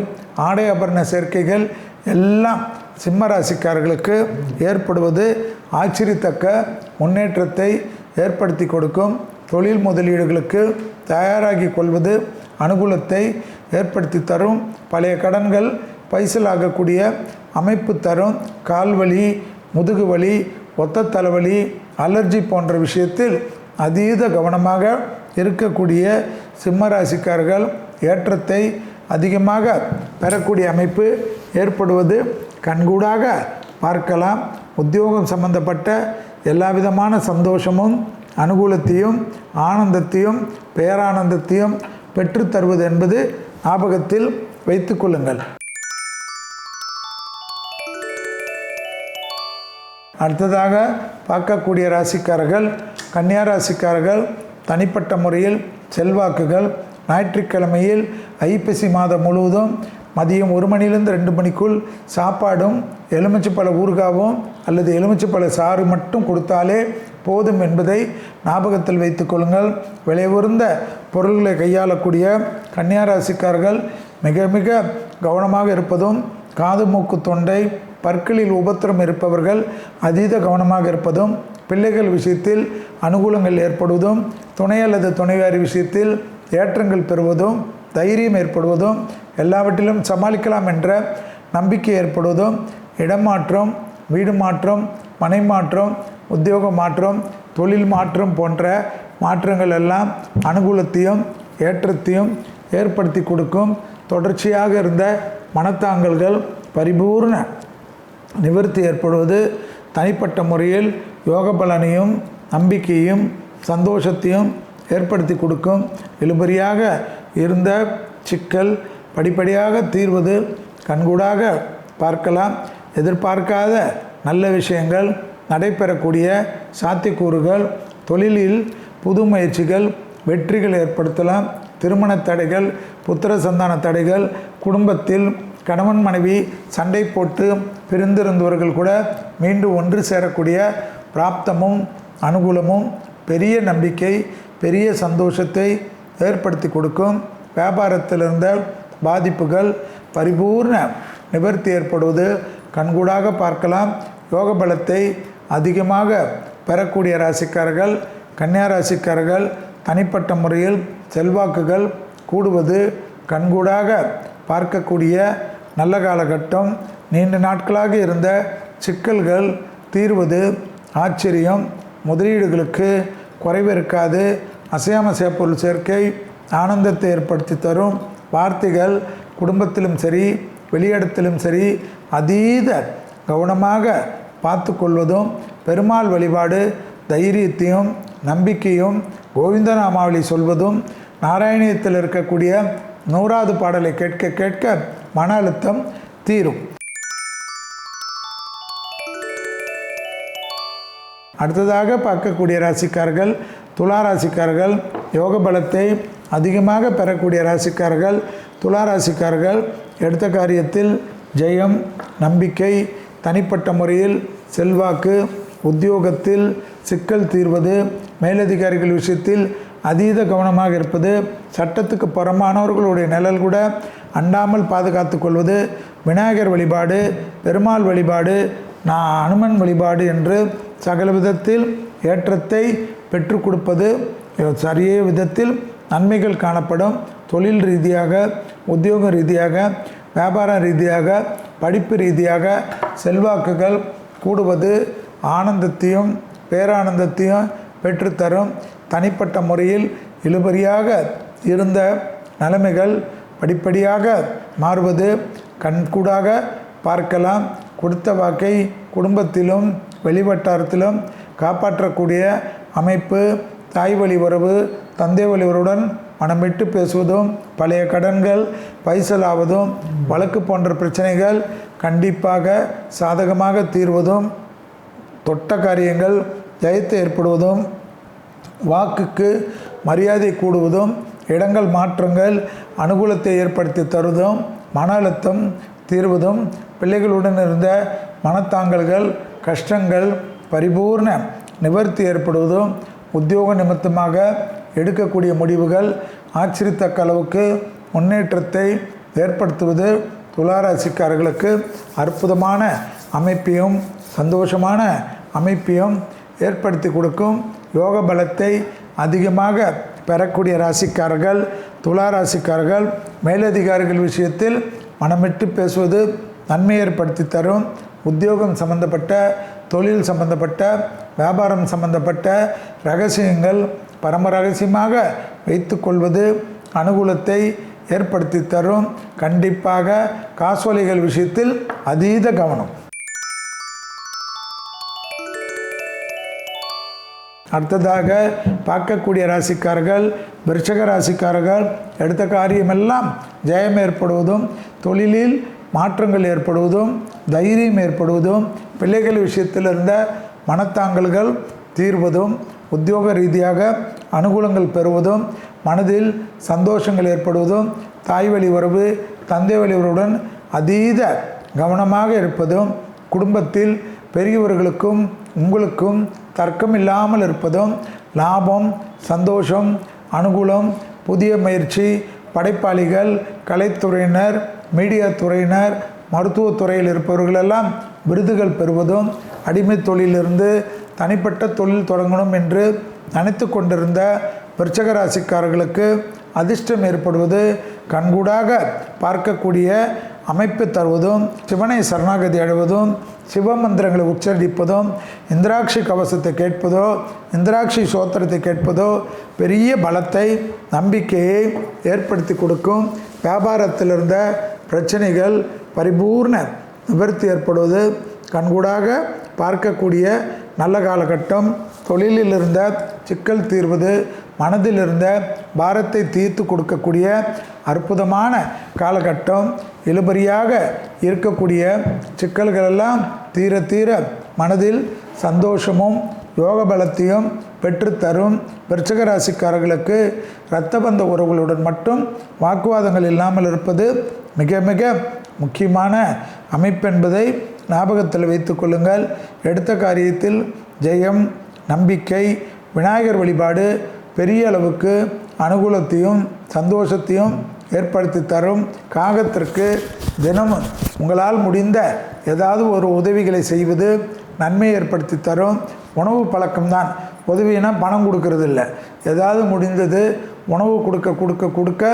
ஆடை ஆபரண சேர்க்கைகள் எல்லாம் சிம்ம ராசிக்காரர்களுக்கு ஏற்படுவது ஆச்சரியத்தக்க முன்னேற்றத்தை ஏற்படுத்தி கொடுக்கும். தொழில் முதலீடுகளுக்கு தயாராகி கொள்வது அனுகூலத்தை ஏற்படுத்தி தரும். பழைய கடன்கள் பைசலாகக்கூடிய அமைப்பு தரும். கால்வலி, முதுகு வலி, ஒத்த தலைவலி, அலர்ஜி போன்ற விஷயத்தில் அதீத கவனமாக இருக்கக்கூடிய சிம்ம ராசிக்காரர்கள் ஏற்றத்தை அதிகமாக பெறக்கூடிய அமைப்பு ஏற்படுவது கண்கூடாக பார்க்கலாம். உத்தியோகம் சம்பந்தப்பட்ட எல்லா விதமான சந்தோஷமும் அனுகூலத்தையும் ஆனந்தத்தையும் பேரானந்தத்தையும் பெற்றுத்தருவது என்பது ஞாபகத்தில் வைத்து கொள்ளுங்கள். அடுத்ததாக பார்க்கக்கூடிய ராசிக்காரர்கள் கன்னியா ராசிக்காரர்கள் தனிப்பட்ட முறையில் செல்வாக்குகள். ஞாயிற்றுக்கிழமையில் ஐப்பசி மாதம் முழுவதும் மதியம் 1 மணிலேருந்து 2 மணிக்குள் சாப்பாடும் எலுமிச்சைப்பழ ஊறுகாவும் அல்லது எலுமிச்சைப்பழ சாறு மட்டும் கொடுத்தாலே போதும் என்பதை ஞாபகத்தில் வைத்து கொள்ளுங்கள். விலை உயர்ந்த பொருள்களை கையாளக்கூடிய கன்னியா ராசிக்காரர்கள் மிக மிக கவனமாக இருப்பதும், காது மூக்கு தொண்டை பற்களில் உபத்திரம் இருப்பவர்கள் அதீத கவனமாக இருப்பதும், பிள்ளைகள் விஷயத்தில் அனுகூலங்கள் ஏற்படுவதும், துணை அல்லது துணைவியார் விஷயத்தில் ஏற்றங்கள் பெறுவதும், தைரியம் ஏற்படுவதும், எல்லாவற்றிலும் சமாளிக்கலாம் என்ற நம்பிக்கை ஏற்படுவதும், இடமாற்றம், வீடு மாற்றம், மனை மாற்றம், உத்தியோக மாற்றம், தொழில் மாற்றம் போன்ற மாற்றங்கள் எல்லாம் அனுகூலத்தையும் ஏற்றத்தையும் ஏற்படுத்தி கொடுக்கும். தொடர்ச்சியாக இருந்த மனத்தாங்கல்கள் பரிபூர்ண நிவர்த்தி ஏற்படுவது தனிப்பட்ட முறையில் யோக பலனையும் நம்பிக்கையும் சந்தோஷத்தையும் ஏற்படுத்தி கொடுக்கும். இழுபறியாக இருந்த சிக்கல் படிப்படியாக தீர்வது கண்கூடாக பார்க்கலாம். எதிர்பார்க்காத நல்ல விஷயங்கள் நடைபெறக்கூடிய சாத்தியக்கூறுகள், தொழிலில் புது முயற்சிகள் வெற்றிகள் ஏற்படுத்தலாம். திருமண தடைகள், புத்திர சந்தான தடைகள், குடும்பத்தில் கணவன் மனைவி சண்டை போட்டு பிரிந்திருந்தவர்கள் கூட மீண்டும் ஒன்று சேரக்கூடிய பிராப்தமும் அனுகூலமும் பெரிய நம்பிக்கை, பெரிய சந்தோஷத்தை ஏற்படுத்தி கொடுக்கும். வியாபாரத்தில் இருந்த பாதிப்புகள் பரிபூர்ண நிவர்த்தி ஏற்படுவது கண்கூடாக பார்க்கலாம். யோக பலத்தை அதிகமாக பெறக்கூடிய ராசிக்காரர்கள் கன்னியா ராசிக்காரர்கள் தனிப்பட்ட முறையில் செல்வாக்குகள் கூடுவது கண்கூடாக பார்க்கக்கூடிய நல்ல காலகட்டம். நீண்ட நாட்களாக இருந்த சிக்கல்கள் தீர்வது ஆச்சரியம். முதலீடுகளுக்கு குறைவு இருக்காது. அசையாமசைய பொருள் சேர்க்கை ஆனந்தத்தை ஏற்படுத்தி தரும். வார்த்தைகள் குடும்பத்திலும் சரி வெளியிடத்திலும் சரி அதீத கவனமாக பார்த்து கொள்வதும், பெருமாள் வழிபாடு தைரியத்தையும் நம்பிக்கையும், கோவிந்தநாமாவளி சொல்வதும், நாராயணியத்தில் இருக்கக்கூடிய 100வது பாடலை கேட்க கேட்க மன அழுத்தம் தீரும். அடுத்ததாக பார்க்கக்கூடிய ராசிக்காரர்கள் துலா ராசிக்காரர்கள் யோக பலத்தை அதிகமாக பெறக்கூடிய ராசிக்காரர்கள் துலா ராசிக்காரர்கள் எடுத்த காரியத்தில் ஜெயம், நம்பிக்கை, தனிப்பட்ட முறையில் செல்வாக்கு, உத்தியோகத்தில் சிக்கல் தீர்வது, மேலதிகாரிகள் விஷயத்தில் அதீத கவனமாக இருப்பது, சட்டத்துக்கு புறமானவர்களுடைய நிழல் கூட அண்டாமல் பாதுகாத்து கொள்வது, விநாயகர் வழிபாடு, பெருமாள் வழிபாடு, அனுமன் வழிபாடு என்று சகல விதத்தில் ஏற்றத்தை பெற்று கொடுப்பது, சரிய விதத்தில் நன்மைகள் காணப்படும். தொழில் ரீதியாக, உத்தியோக ரீதியாக, வியாபார ரீதியாக, படிப்பு ரீதியாக செல்வாக்குகள் கூடுவது ஆனந்தத்தையும் பேரானந்தத்தையும் பெற்றுத்தரும். தனிப்பட்ட முறையில் இழுபறியாக இருந்த நிலைமைகள் படிப்படியாக மாறுவது கண்கூடாக பார்க்கலாம். கொடுத்த வாக்கை குடும்பத்திலும் வெளிவட்டாரத்திலும் காப்பாற்றக்கூடிய அமைப்பு. தாய் வழி உறவு, தந்தை வழி உறவுடன் மனம் விட்டு பேசுவதும், பழைய கடன்கள் பைசலாவதும், வழக்கு போன்ற பிரச்சனைகள் கண்டிப்பாக சாதகமாக தீர்வதும், தொட்ட காரியங்கள் ஜெயத்தை ஏற்படுவதும், வாக்குக்கு மரியாதை கூடுவதும், இடங்கள் மாற்றங்கள் அனுகூலத்தை ஏற்படுத்தி தருவதும், மன அழுத்தம் தீர்வதும், பிள்ளைகளுடன் இருந்த மனத்தாங்கல்கள் கஷ்டங்கள் பரிபூர்ண நிவர்த்தி ஏற்படுவதும், உத்தியோக நிமித்தமாக எடுக்கக்கூடிய முடிவுகள் ஆச்சரியத்தக்க அளவுக்கு முன்னேற்றத்தை ஏற்படுத்துவது, துளாராசிக்காரர்களுக்கு அற்புதமான அமைப்பையும் சந்தோஷமான அமைப்பையும் ஏற்படுத்தி கொடுக்கும். யோக பலத்தை அதிகமாக பெறக்கூடிய ராசிக்காரர்கள் துளாராசிக்காரர்கள். மேலதிகாரிகள் விஷயத்தில் மனமிட்டு பேசுவது நன்மை ஏற்படுத்தி தரும். உத்தியோகம் சம்பந்தப்பட்ட, தொழில் சம்பந்தப்பட்ட, வியாபாரம் சம்பந்தப்பட்ட ரகசியங்கள் பரம ரகசியமாக வைத்து கொள்வது அனுகூலத்தை ஏற்படுத்தி தரும். கண்டிப்பாக காசோலைகள் விஷயத்தில் அதீத கவனம். அடுத்ததாக பார்க்கக்கூடிய ராசிக்காரர்கள் விருச்சிக ராசிக்காரர்கள். எடுத்த காரியமெல்லாம் ஜெயம் ஏற்படுவதும், தொழிலில் மாற்றங்கள் ஏற்படுவதும், தைரியம் ஏற்படுவதும், பிள்ளைகள் விஷயத்தில் இருந்த மனத்தாங்கல்கள் தீர்வதும், உத்தியோக ரீதியாக அனுகூலங்கள் பெறுவதும், மனதில் சந்தோஷங்கள் ஏற்படுவதும், தாய் வழி உறவு தந்தை வழி உறவுடன் அதீத கவனமாக இருப்பதும், குடும்பத்தில் பெரியவர்களுக்கும் உங்களுக்கும் தர்க்கம் இல்லாமல் இருப்பதும், லாபம் சந்தோஷம் அனுகூலம், புதிய முயற்சி, படைப்பாளிகள், கலைத்துறையினர், மீடியா துறையினர், மருத்துவத்துறையில் இருப்பவர்களெல்லாம் விருதுகள் பெறுவதும், அடிமை தொழிலிருந்து தனிப்பட்ட தொழில் தொடங்கணும் என்று நினைத்து கொண்டிருந்த விருச்சிக ராசிக்காரர்களுக்கு அதிர்ஷ்டம் ஏற்படுவது கண்கூடாக பார்க்கக்கூடிய அமைப்பு தருவதும், சிவனை சரணாகதி அடைவதும், சிவமந்திரங்களை உச்சரிப்பதும், இந்திராட்சி கவசத்தை கேட்பதோ, இந்திராட்சி சோத்திரத்தை கேட்பதோ பெரிய பலத்தை நம்பிக்கையை ஏற்படுத்தி கொடுக்கும். வியாபாரத்தில் இருந்த பிரச்சனைகள் பரிபூர்ண நிவர்த்தி ஏற்படுவது கண்கூடாக பார்க்கக்கூடிய நல்ல காலகட்டம். தொழிலில் இருந்த சிக்கல் தீர்வது, மனதில் இருந்த பாரத்தை தீர்த்து கொடுக்கக்கூடிய அற்புதமான காலகட்டம். இழுபறியாக இருக்கக்கூடிய சிக்கல்களெல்லாம் தீர தீர மனதில் சந்தோஷமும் யோக பலத்தையும் பெற்றுத்தரும். விருச்சிக ராசிக்காரர்களுக்கு இரத்த பந்த உறவுகளுடன் மட்டும் வாக்குவாதங்கள் இல்லாமல் இருப்பது மிக மிக முக்கியமான அமைப்பு என்பதை ஞாபகத்தில் வைத்து கொள்ளுங்கள். எடுத்த காரியத்தில் ஜெயம், நம்பிக்கை, விநாயகர் வழிபாடு பெரிய அளவுக்கு அனுகூலத்தையும் சந்தோஷத்தையும் ஏற்படுத்தி தரும். காகத்திற்கு தினமும் உங்களால் முடிந்த ஏதாவது ஒரு உதவிகளை செய்வது நன்மை ஏற்படுத்தி தரும். உணவு பழக்கம்தான், உதவினா பணம் கொடுக்கறது இல்லை. ஏதாவது முடிந்தது உணவு கொடுக்க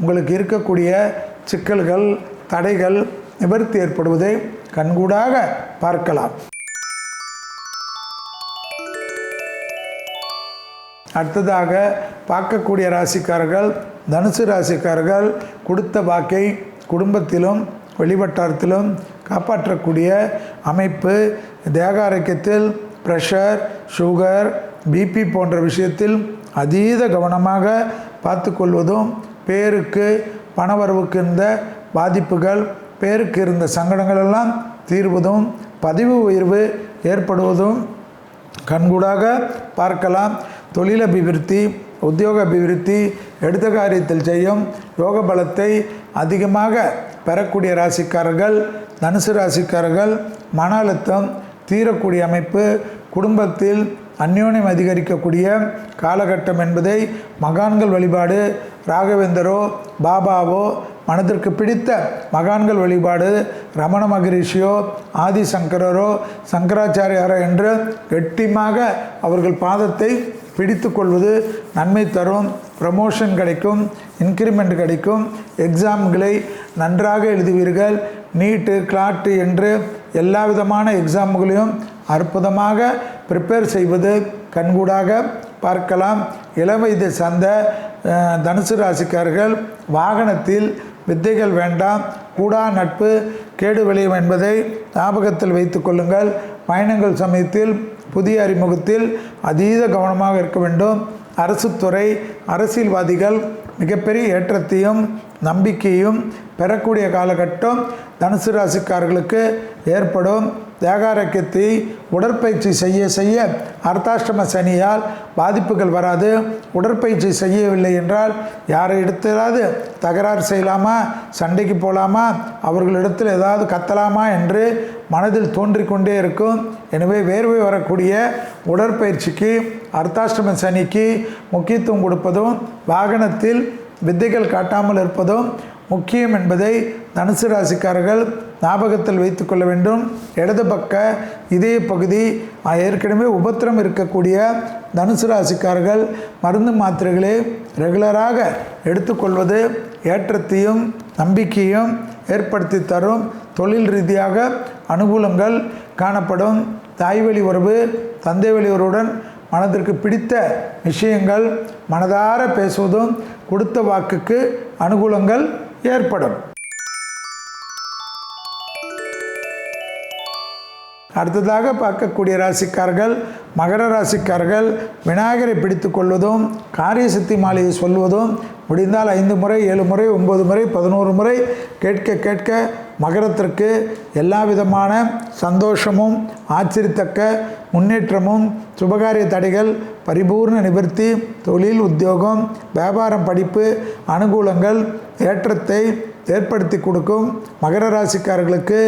உங்களுக்கு இருக்கக்கூடிய சிக்கல்கள் தடைகள் நிவர்த்தி ஏற்படுவதை கண்கூடாக பார்க்கலாம். அடுத்ததாக பார்க்கக்கூடிய ராசிக்காரர்கள் தனுசு ராசிக்காரர்கள். கொடுத்த வாக்கை குடும்பத்திலும் வெளிவட்டாரத்திலும் காப்பாற்றக்கூடிய அமைப்பு. தேக ஆரோக்கியத்தில் ப்ரெஷர், சுகர், பிபி போன்ற விஷயத்தில் அதீத கவனமாக பார்த்து கொள்வதும், பேருக்கு பணவரவுக்கு இருந்த பாதிப்புகள், பேருக்கு இருந்த சங்கடங்கள் எல்லாம் தீர்வதும், பதிவு உயர்வு ஏற்படுவதும் கண்கூடாக பார்க்கலாம். தொழில் அபிவிருத்தி, உத்தியோக அபிவிருத்தி, எடுத்த காரியத்தில் செய்யும் யோக பலத்தை அதிகமாக பெறக்கூடிய ராசிக்காரர்கள் தனுசு ராசிக்காரர்கள். மன அழுத்தம் தீரக்கூடிய அமைப்பு. குடும்பத்தில் அந்யோன்யம் அதிகரிக்கக்கூடிய காலகட்டம் என்பதை மகான்கள் வழிபாடு, ராகவேந்தரோ பாபாவோ, மனதிற்கு பிடித்த மகான்கள் வழிபாடு, ரமண மகரிஷியோ ஆதிசங்கரோ சங்கராச்சாரியாரோ என்று கெட்டிமாக அவர்கள் பாதத்தை பிடித்து கொள்வது நன்மை தரும். ப்ரமோஷன் கிடைக்கும், இன்க்ரிமெண்ட் கிடைக்கும். எக்ஸாம்களை நன்றாக எழுதுவீர்கள். நீட்டு, கிளாட்டு என்று எல்லா விதமான எக்ஸாம்களையும் அற்புதமாக ப்ரிப்பேர் செய்வது கண்கூடாக பார்க்கலாம். இளவயதை சார்ந்த தனுசு ராசிக்காரர்கள் வாகனத்தில் வித்தைகள் வேண்டாம். கூடா நட்பு கேடு விளையும் என்பதை ஞாபகத்தில் வைத்து கொள்ளுங்கள். பயணங்கள் சமயத்தில் புதிய அறிமுகத்தில் அதீத கவனமாக இருக்க வேண்டும். அரசு துறை அரசியல்வாதிகள் மிகப்பெரிய ஏற்றத்தையும் நம்பிக்கையும் பெறக்கூடிய காலகட்டம் தனுசு ராசிக்காரர்களுக்கு ஏற்படும். தேகாரோக்கியத்தை உடற்பயிற்சி செய்ய செய்ய அர்த்தாஷ்டம சனியால் பாதிப்புகள் வராது. உடற்பயிற்சி செய்யவில்லை என்றால் யாரை இடத்திலாவது தகராறு செய்யலாமா, சண்டைக்கு போகலாமா, அவர்களிடத்தில் ஏதாவது கத்தலாமா என்று மனதில் தோன்றிக்கொண்டே இருக்கும். எனவே வேர்வை வரக்கூடிய உடற்பயிற்சிக்கு அர்த்தாஷ்டம சனிக்கு முக்கியத்துவம் கொடுப்பதும், வாகனத்தில் வித்தைகள் காட்டாமல் இருப்பதும், முக்கியம் என்பதை தனுசு ராசிக்காரர்கள் ஞாபகத்தில் வைத்து கொள்ள வேண்டும். இடது பக்க இதய பகுதி ஏற்கனவே உபத்திரம் இருக்கக்கூடிய தனுசு ராசிக்காரர்கள் மருந்து மாத்திரைகளை ரெகுலராக எடுத்துக்கொள்வது ஏற்றத்தையும் நம்பிக்கையும் ஏற்படுத்தி தரும். தொழில் ரீதியாக அனுகூலங்கள் காணப்படும். தாய்வழி உறவு, தந்தை வழி உறவுடன் மனதிற்கு பிடித்த விஷயங்கள் மனதார பேசுவதும் கொடுத்த வாக்குக்கு அனுகூலங்கள் ஏற்படும். அடுத்ததாக பார்க்கக்கூடிய ராசிக்காரர்கள் மகர ராசிக்காரர்கள் விநாயகரை பிடித்து கொள்வதும் காரிய சித்தி மாலையை சொல்வதும் முடிந்தால் 5 முறை 7 முறை 9 முறை 11 முறை கேட்க கேட்க மகரத்திற்கு எல்லா விதமான சந்தோஷமும் ஆச்சரியத்தக்க முன்னேற்றமும் சுபகாரிய தடைகள் பரிபூர்ண நிவர்த்தி, தொழில் உத்தியோகம் வியாபாரம் படிப்பு அனுகூலங்கள் ஏற்றத்தை ஏற்படுத்தி கொடுக்கும். மகர ராசிக்காரர்களுக்கு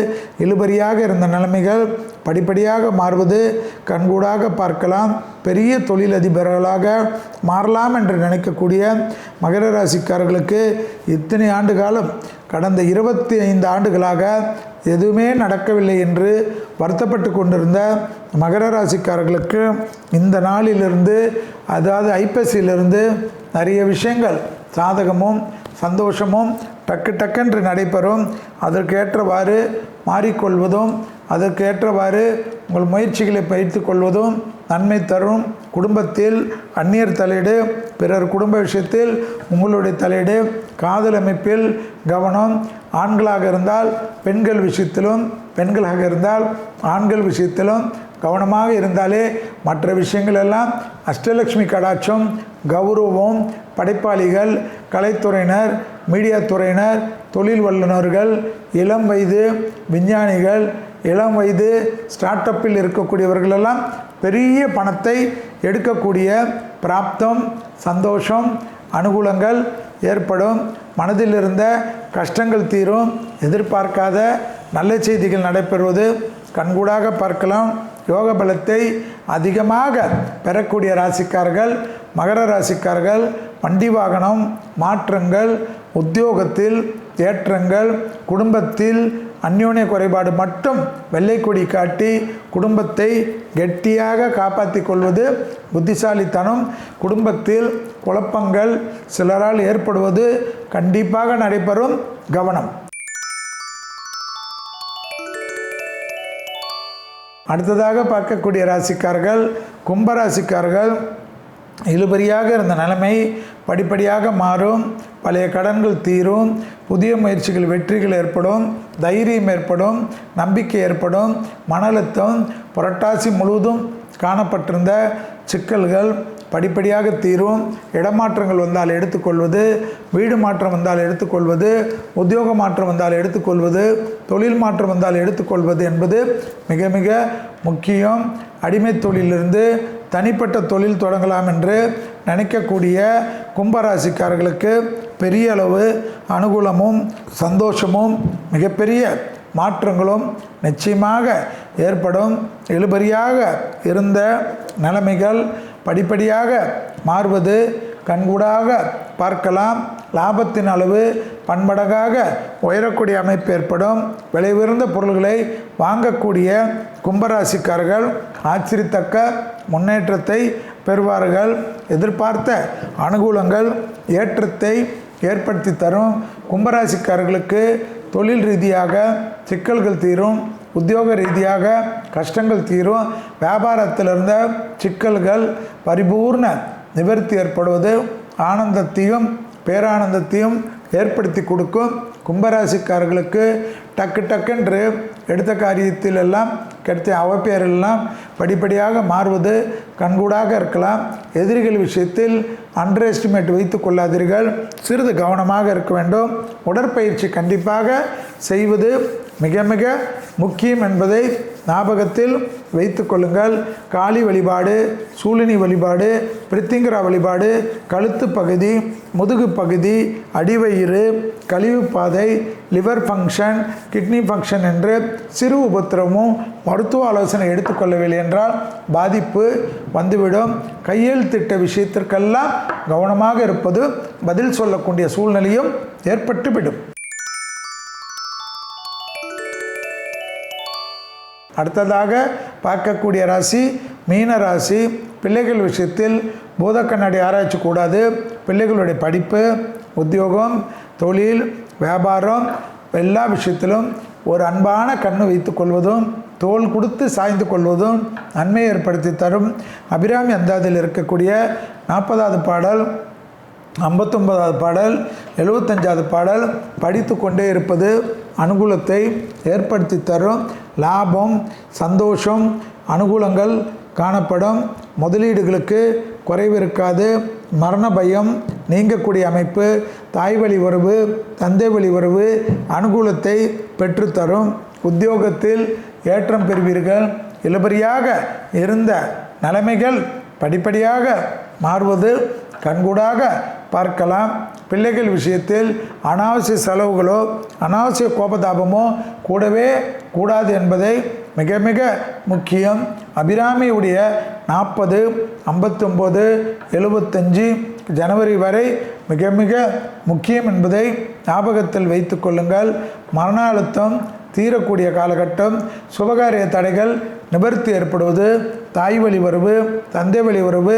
இழுபறியாக இருந்த நிலைமைகள் படிப்படியாக மாறுவது கண்கூடாக பார்க்கலாம். பெரிய தொழிலதிபர்களாக மாறலாம் என்று நினைக்கக்கூடிய மகர ராசிக்காரர்களுக்கு இத்தனை ஆண்டு காலம் கடந்த 25 ஆண்டுகளாக எதுவுமே நடக்கவில்லை என்று வருத்தப்பட்டு கொண்டிருந்த மகர ராசிக்காரர்களுக்கு இந்த நாளிலிருந்து, அதாவது ஐப்பசியிலிருந்து நிறைய விஷயங்கள் சாதகமும் சந்தோஷமும் டக்கென்று நடைபெறும். அதற்கேற்றவாறு மாறிக்கொள்வதும் அதற்கேற்றவாறு உங்கள் முயற்சிகளை பயிர்த்து கொள்வதும் நன்மை தரும். குடும்பத்தில் அந்நியர் தலையீடு, பிறர் குடும்ப விஷயத்தில் உங்களுடைய தலையீடு, காதல் அமைப்பில் கவனம். ஆண்களாக இருந்தால் பெண்கள் விஷயத்திலும், பெண்களாக இருந்தால் ஆண்கள் விஷயத்திலும் கவனமாக இருந்தாலே மற்ற விஷயங்கள் எல்லாம் அஷ்டலட்சுமி கடாட்சம், கௌரவம். படைப்பாளிகள், கலைத்துறையினர், மீடியா துறையினர், தொழில் வல்லுநர்கள், இளம் வயது விஞ்ஞானிகள், இளம் வயது ஸ்டார்ட் அப்பில் இருக்கக்கூடியவர்களெல்லாம் பெரிய பணத்தை எடுக்கக்கூடிய பிராப்தம், சந்தோஷம், அனுகூலங்கள் ஏற்படும். மனதில் இருந்த கஷ்டங்கள் தீரும். எதிர்பார்க்காத நல்ல செய்திகள் நடைபெறுவது கண்கூடாக பார்க்கலாம். யோக பலத்தை அதிகமாக பெறக்கூடிய ராசிக்காரர்கள் மகர ராசிக்காரர்கள். வண்டி வாகனம் மாற்றங்கள், உத்தியோகத்தில் ஏற்றங்கள், குடும்பத்தில் அந்யோன்ய குறைபாடு மட்டும் வெள்ளை கொடி காட்டி குடும்பத்தை கெட்டியாக காப்பாற்றி கொள்வது புத்திசாலித்தனம். குடும்பத்தில் குழப்பங்கள் சிலரால் ஏற்படுவது கண்டிப்பாக நடைபெறும், கவனம். அடுத்ததாக பார்க்கக்கூடிய ராசிக்காரர்கள் கும்பராசிக்காரர்கள். இழுபறியாக இருந்த நிலைமை படிப்படியாக மாறும். பழைய கடன்கள் தீரும். புதிய முயற்சிகள் வெற்றிகள் ஏற்படும். தைரியம் ஏற்படும். நம்பிக்கை ஏற்படும். மன அழுத்தம் புரட்டாசி முழுவதும் காணப்பட்டிருந்த சிக்கல்கள் படிப்படியாக தீரும். இடமாற்றங்கள் வந்தால் எடுத்துக்கொள்வது, வீடு மாற்றம் வந்தால் எடுத்துக்கொள்வது, உத்தியோக மாற்றம் வந்தால் எடுத்துக்கொள்வது, தொழில் மாற்றம் வந்தால் எடுத்துக்கொள்வது என்பது மிக மிக முக்கியம். அடிமை தொழிலிருந்து தனிப்பட்ட தொழில் தொடங்கலாம் என்று நினைக்கக்கூடிய கும்பராசிக்காரர்களுக்கு பெரிய அளவு அனுகூலமும் சந்தோஷமும் மிகப்பெரிய மாற்றங்களும் நிச்சயமாக ஏற்படும். இழுபறியாக இருந்த நிலைமைகள் படிப்படியாக மாறுவது கண்கூடாக பார்க்கலாம். லாபத்தின் அளவு பன்மடங்காக உயரக்கூடிய அமைப்பு ஏற்படும். விலை உயர்ந்த பொருள்களை வாங்கக்கூடிய கும்பராசிக்காரர்கள் ஆச்சரியத்தக்க முன்னேற்றத்தை பெறுவார்கள். எதிர்பார்த்த அனுகூலங்கள் ஏற்றத்தை ஏற்படுத்தி தரும். கும்பராசிக்காரர்களுக்கு தொழில் ரீதியாக சிக்கல்கள் தீரும். உத்தியோக ரீதியாக கஷ்டங்கள் தீரும். வியாபாரத்தில் இருந்த சிக்கல்கள் பரிபூர்ண நிவர்த்தி ஏற்படுவது ஆனந்தத்தையும் பேரானந்தத்தையும் ஏற்படுத்தி கொடுக்கும். கும்பராசிக்காரர்களுக்கு டக்கென்று எடுத்த காரியத்தில் எல்லாம் கிடைத்த அவப்பெயரெல்லாம் படிப்படியாக மாறுவது கண்கூடாக இருக்கலாம். எதிரிகள் விஷயத்தில் அண்டர் எஸ்டிமேட் வைத்து கொள்ளாதீர்கள். சிறிது கவனமாக இருக்க வேண்டும். உடற்பயிற்சி கண்டிப்பாக செய்வது மிக மிக முக்கியம் என்பதை ஞாபகத்தில் வைத்து கொள்ளுங்கள். காளி வழிபாடு, சூலினி வழிபாடு, பிரித்திங்கரா வழிபாடு, கழுத்து பகுதி, முதுகு பகுதி, அடிவயிறு, கழிவு பாதை, லிவர் ஃபங்க்ஷன், கிட்னி ஃபங்க்ஷன் என்று சிறு உபத்திரமும் மருத்துவ ஆலோசனை எடுத்துக்கொள்ளவில்லை என்றால் பாதிப்பு வந்துவிடும். கையெழுத்திட்ட விஷயத்திற்கெல்லாம் கவனமாக இருப்பது பதில் சொல்லக்கூடிய சூழ்நிலையும் ஏற்பட்டுவிடும். அடுத்ததாக பார்க்கக்கூடிய ராசி மீன ராசி. பிள்ளைகள் விஷயத்தில் பூத கண்ணாடி ஆராய்ச்சி கூடாது. பிள்ளைகளுடைய படிப்பு, உத்தியோகம், தொழில், வியாபாரம் எல்லா விஷயத்திலும் ஒரு அன்பான கண்ணு வைத்து கொள்வதும் தோல் கொடுத்து சாய்ந்து கொள்வதும் நன்மை ஏற்படுத்தி தரும். அபிராமி அந்தாதியில் இருக்கக்கூடிய 40வது பாடல், 59வது பாடல், 75வது பாடல் படித்து கொண்டே இருப்பது அனுகூலத்தை ஏற்படுத்தி தரும். லாபம், சந்தோஷம், அனுகூலங்கள் காணப்படும். முதலீடுகளுக்கு குறைவு இருக்காது. மரண பயம் நீங்கக்கூடிய அமைப்பு. தாய் வழி உறவு, தந்தை வழி உறவு அனுகூலத்தை பெற்றுத்தரும். உத்தியோகத்தில் ஏற்றம் பெறுவீர்கள். இழுபறியாக இருந்த நிலைமைகள் படிப்படியாக மாறுவது கண்கூடாக பார்க்கலாம். பிள்ளைகள் விஷயத்தில் அனாவசிய செலவுகளோ அனாவசிய கோபதாபமோ கூடவே கூடாது என்பதை மிக மிக முக்கியம். அபிராமியுடைய 40, 59, 75 ஜனவரி வரை மிக மிக முக்கியம் என்பதை ஞாபகத்தில் வைத்து கொள்ளுங்கள். மரண அழுத்தம் தீரக்கூடிய காலகட்டம். சுபகாரிய தடைகள் நிவர்த்தி ஏற்படுவது. தாய் வழி உறவு, தந்தை வழி உறவு,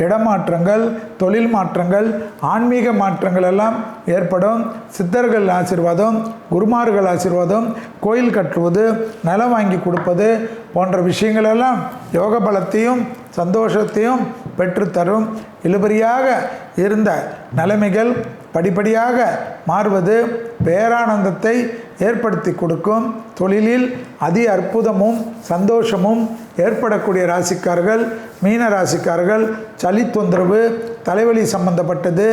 இடமாற்றங்கள், தொழில் மாற்றங்கள், ஆன்மீக மாற்றங்கள் எல்லாம் ஏற்படும். சித்தர்கள் ஆசீர்வாதம், குருமார்கள் ஆசீர்வாதம், கோயில் கட்டுவது, நிலம் வாங்கி கொடுப்பது போன்ற விஷயங்களெல்லாம் யோக பலத்தையும் சந்தோஷத்தையும் பெற்றுத்தரும். இழுபறியாக இருந்த நிலைமைகள் படிப்படியாக மாறுவது பேரானந்தத்தை ஏற்படுத்தி கொடுக்கும். தொழிலில் அதி அற்புதமும் சந்தோஷமும் ஏற்படக்கூடிய ராசிக்காரர்கள் மீன ராசிக்காரர்கள். சளி தொந்தரவு, தலைவலி சம்பந்தப்பட்டது,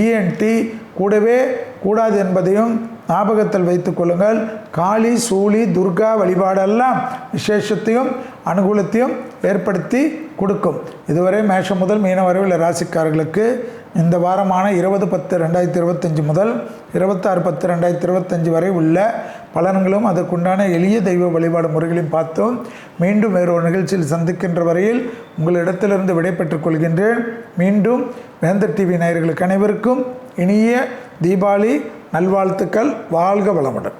இஎன்டி கூடவே கூடாது என்பதையும் ஞாபகத்தில் வைத்துக் கொள்ளுங்கள். காளி, சூளி, துர்கா வழிபாடெல்லாம் விசேஷத்தையும் அனுகூலத்தையும் ஏற்படுத்தி கொடுக்கும். இதுவரை மேஷம் முதல் மீன வரை உள்ள ராசிக்காரர்களுக்கு இந்த வாரமான 20/10/2025 முதல் 26/10/2025 வரை உள்ள பலன்களும் அதற்குண்டான எளிய தெய்வ வழிபாடு முறைகளையும் பார்த்தோம். மீண்டும் வேறொரு நிகழ்ச்சியில் சந்திக்கின்ற வரையில் உங்களிடத்திலிருந்து விடைபெற்றுக் கொள்கின்றேன். மீண்டும் வேந்தர் டிவி நேயர்களுக்கு அனைவருக்கும் இனிய தீபாவளி நல்வாழ்த்துக்கள். வாழ்க வளமுடன்.